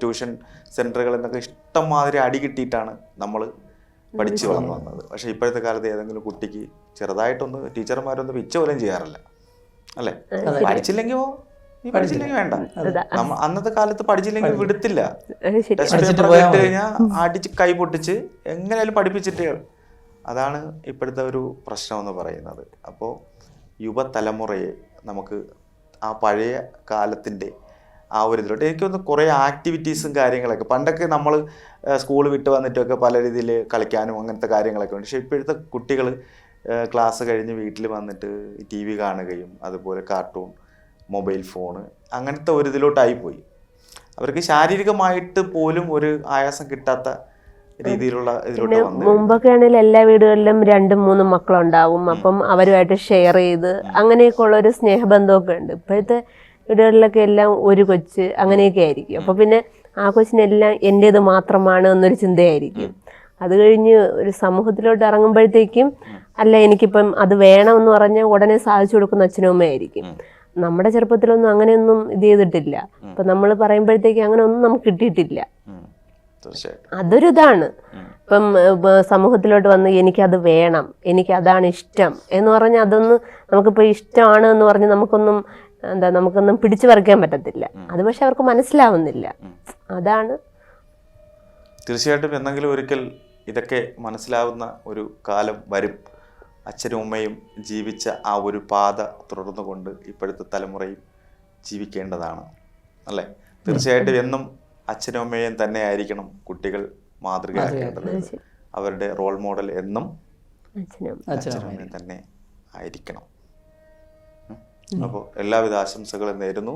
ട്യൂഷൻ സെൻറ്ററുകളിൽ നിന്നൊക്കെ ഇഷ്ടംമാതിരി അടി കിട്ടിയിട്ടാണ് നമ്മൾ പഠിച്ചു വളർന്നു വന്നത്. പക്ഷേ ഇപ്പോഴത്തെ കാലത്ത് ഏതെങ്കിലും കുട്ടിക്ക് ചെറുതായിട്ടൊന്ന് ടീച്ചർമാരൊന്ന് പിച്ച പോലും ചെയ്യാറില്ല, അല്ലേ? പഠിച്ചില്ലെങ്കിൽ വേണ്ട. അന്നത്തെ കാലത്ത് പഠിച്ചില്ലെങ്കിൽ വിടത്തില്ല. ടെസ്റ്റ് പേപ്പർ ഇട്ട് കഴിഞ്ഞാൽ അടിച്ച് കൈ പൊട്ടിച്ച് എങ്ങനെയാലും പഠിപ്പിച്ചിട്ട്. അതാണ് ഇപ്പോഴത്തെ ഒരു പ്രശ്നം എന്ന് പറയുന്നത്. അപ്പോൾ യുവതലമുറയെ നമുക്ക് ആ പഴയ കാലത്തിൻ്റെ ആ ഒരു ഇതിലോട്ട് എനിക്കൊന്ന് കുറേ ആക്ടിവിറ്റീസും കാര്യങ്ങളൊക്കെ പണ്ടൊക്കെ നമ്മൾ സ്കൂൾ വിട്ട് വന്നിട്ടൊക്കെ പല രീതിയിൽ കളിക്കാനും അങ്ങനത്തെ കാര്യങ്ങളൊക്കെ ഉണ്ട്. പക്ഷേ ഇപ്പോഴത്തെ കുട്ടികൾ ക്ലാസ് കഴിഞ്ഞ് വീട്ടിൽ വന്നിട്ട് TV കാണുകയും അതുപോലെ കാർട്ടൂൺ, മൊബൈൽ ഫോണ് അങ്ങനത്തെ ഒരു ഇതിലോട്ടായിപ്പോയി. അവർക്ക് ശാരീരികമായിട്ട് പോലും ഒരു ആയാസം കിട്ടാത്ത രീതിയിലുള്ള ഇതിലോട്ട് വന്നു. മുമ്പൊക്കെ ആണെങ്കിൽ എല്ലാ വീടുകളിലും 2-3 മക്കളുണ്ടാവും. അപ്പം അവരുമായിട്ട് ഷെയർ ചെയ്ത് അങ്ങനെയൊക്കെ ഉള്ളൊരു സ്നേഹബന്ധമൊക്കെ ഉണ്ട്. ഇപ്പോഴത്തെ വീടുകളിലൊക്കെ എല്ലാം ഒരു കൊച്ച് അങ്ങനെയൊക്കെ ആയിരിക്കും. അപ്പോൾ പിന്നെ ആ കൊച്ചിനെല്ലാം എൻ്റേത് മാത്രമാണ് എന്നൊരു ചിന്തയായിരിക്കും. അത് കഴിഞ്ഞ് ഒരു സമൂഹത്തിലോട്ട് ഇറങ്ങുമ്പോഴത്തേക്കും അല്ല എനിക്കിപ്പം അത് വേണമെന്ന് പറഞ്ഞാൽ ഉടനെ സാധിച്ചു കൊടുക്കുന്ന അച്ഛനും അമ്മയായിരിക്കും. നമ്മുടെ ചെറുപ്പത്തിലൊന്നും അങ്ങനെയൊന്നും ഇത് ചെയ്തിട്ടില്ല. അപ്പം നമ്മൾ പറയുമ്പോഴത്തേക്ക് അങ്ങനെ ഒന്നും നമുക്ക് കിട്ടിയിട്ടില്ല. അതൊരു ഇതാണ്. ഇപ്പം സമൂഹത്തിലോട്ട് വന്ന് എനിക്കത് വേണം, എനിക്കതാണ് ഇഷ്ടം എന്ന് പറഞ്ഞാൽ അതൊന്നും നമുക്കിപ്പോൾ ഇഷ്ടമാണ് എന്ന് പറഞ്ഞ് നമുക്കൊന്നും പിടിച്ചു പറിക്കാൻ പറ്റത്തില്ല. അത് പക്ഷെ അവർക്ക് മനസ്സിലാവുന്നില്ല. അതാണ് തീർച്ചയായിട്ടും എന്തെങ്കിലും ഒരിക്കൽ ഇതൊക്കെ മനസ്സിലാവുന്ന ഒരു കാലം വരും. അച്ഛനും അമ്മയും ജീവിച്ച ആ ഒരു പാത തുടർന്നുകൊണ്ട് ഇപ്പോഴത്തെ തലമുറയും ജീവിക്കേണ്ടതാണ് അല്ലേ? തീർച്ചയായിട്ടും എന്നും അച്ഛനും അമ്മയും തന്നെ ആയിരിക്കണം കുട്ടികൾ മാതൃകയാക്കേണ്ടത്. അവരുടെ റോൾ മോഡൽ എന്നും അച്ഛനും അമ്മയും തന്നെ ആയിരിക്കണം. അപ്പോൾ എല്ലാവിധ ആശംസകളും നേരുന്നു.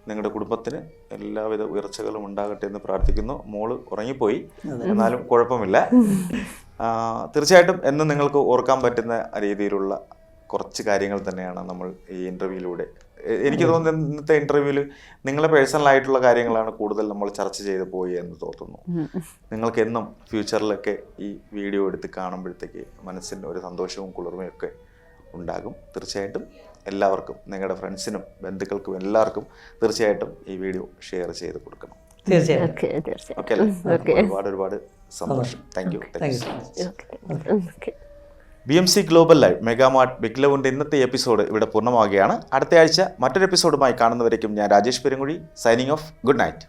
നിങ്ങളുടെ കുടുംബത്തിന് എല്ലാവിധ ഉയർച്ചകളും ഉണ്ടാകട്ടെ എന്ന് പ്രാർത്ഥിക്കുന്നു. മോള് ഉറങ്ങിപ്പോയി, എന്നാലും കുഴപ്പമില്ല. തീർച്ചയായിട്ടും എന്നും നിങ്ങൾക്ക് ഓർക്കാൻ പറ്റുന്ന രീതിയിലുള്ള കുറച്ച് കാര്യങ്ങൾ തന്നെയാണ് നമ്മൾ ഈ ഇൻ്റർവ്യൂവിലൂടെ, എനിക്ക് തോന്നുന്നു ഇന്നത്തെ ഇൻ്റർവ്യൂവിൽ നിങ്ങളെ പേഴ്സണലായിട്ടുള്ള കാര്യങ്ങളാണ് കൂടുതൽ നമ്മൾ ചർച്ച ചെയ്ത് പോയി എന്ന് തോന്നുന്നു. നിങ്ങൾക്ക് എന്നും ഫ്യൂച്ചറിലൊക്കെ ഈ വീഡിയോ എടുത്ത് കാണുമ്പോഴത്തേക്ക് മനസ്സിന് ഒരു സന്തോഷവും കുളിർമയൊക്കെ ഉണ്ടാകും. തീർച്ചയായിട്ടും എല്ലാവർക്കും, നിങ്ങളുടെ ഫ്രണ്ട്സിനും ബന്ധുക്കൾക്കും എല്ലാവർക്കും തീർച്ചയായിട്ടും ഈ വീഡിയോ ഷെയർ ചെയ്ത് കൊടുക്കണം. ഓക്കെ അല്ലേ? ഒരുപാട് സന്തോഷം. Thank you. BMC global live megamart big ലവിൻ്റെ ഇന്നത്തെ എപ്പിസോഡ് ഇവിടെ പൂർണ്ണമാവുകയാണ്. അടുത്ത ആഴ്ച മറ്റൊരു എപ്പിസോഡുമായി കാണുന്നവരേക്കും ഞാൻ Rajesh Perunkuzhi signing off. Good night.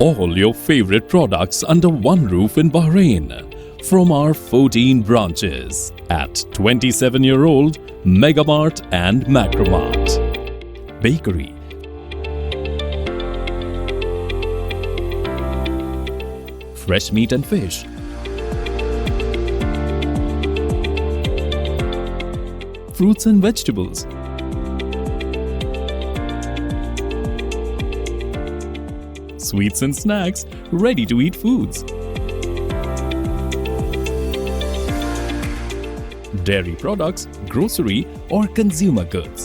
All your favorite products under one roof in Bahrain from our 14 branches at 27-year-old Megamart and Macromart. Bakery, fresh meat and fish, fruits and vegetables, sweets and snacks, ready-to-eat foods, dairy products, grocery or consumer goods.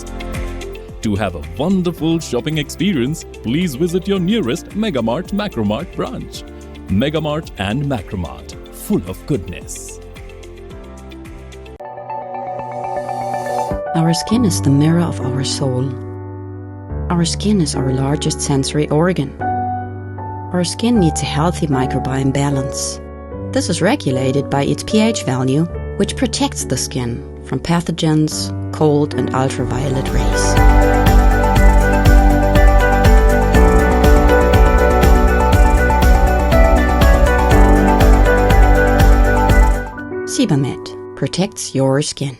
To have a wonderful shopping experience, please visit your nearest Megamart Macromart branch. Megamart and Macromart, full of goodness. Our skin is the mirror of our soul. Our skin is our largest sensory organ. Our skin needs a healthy microbiome balance. This is regulated by its pH value, which protects the skin from pathogens, cold and ultraviolet rays. Sebamed protects your skin.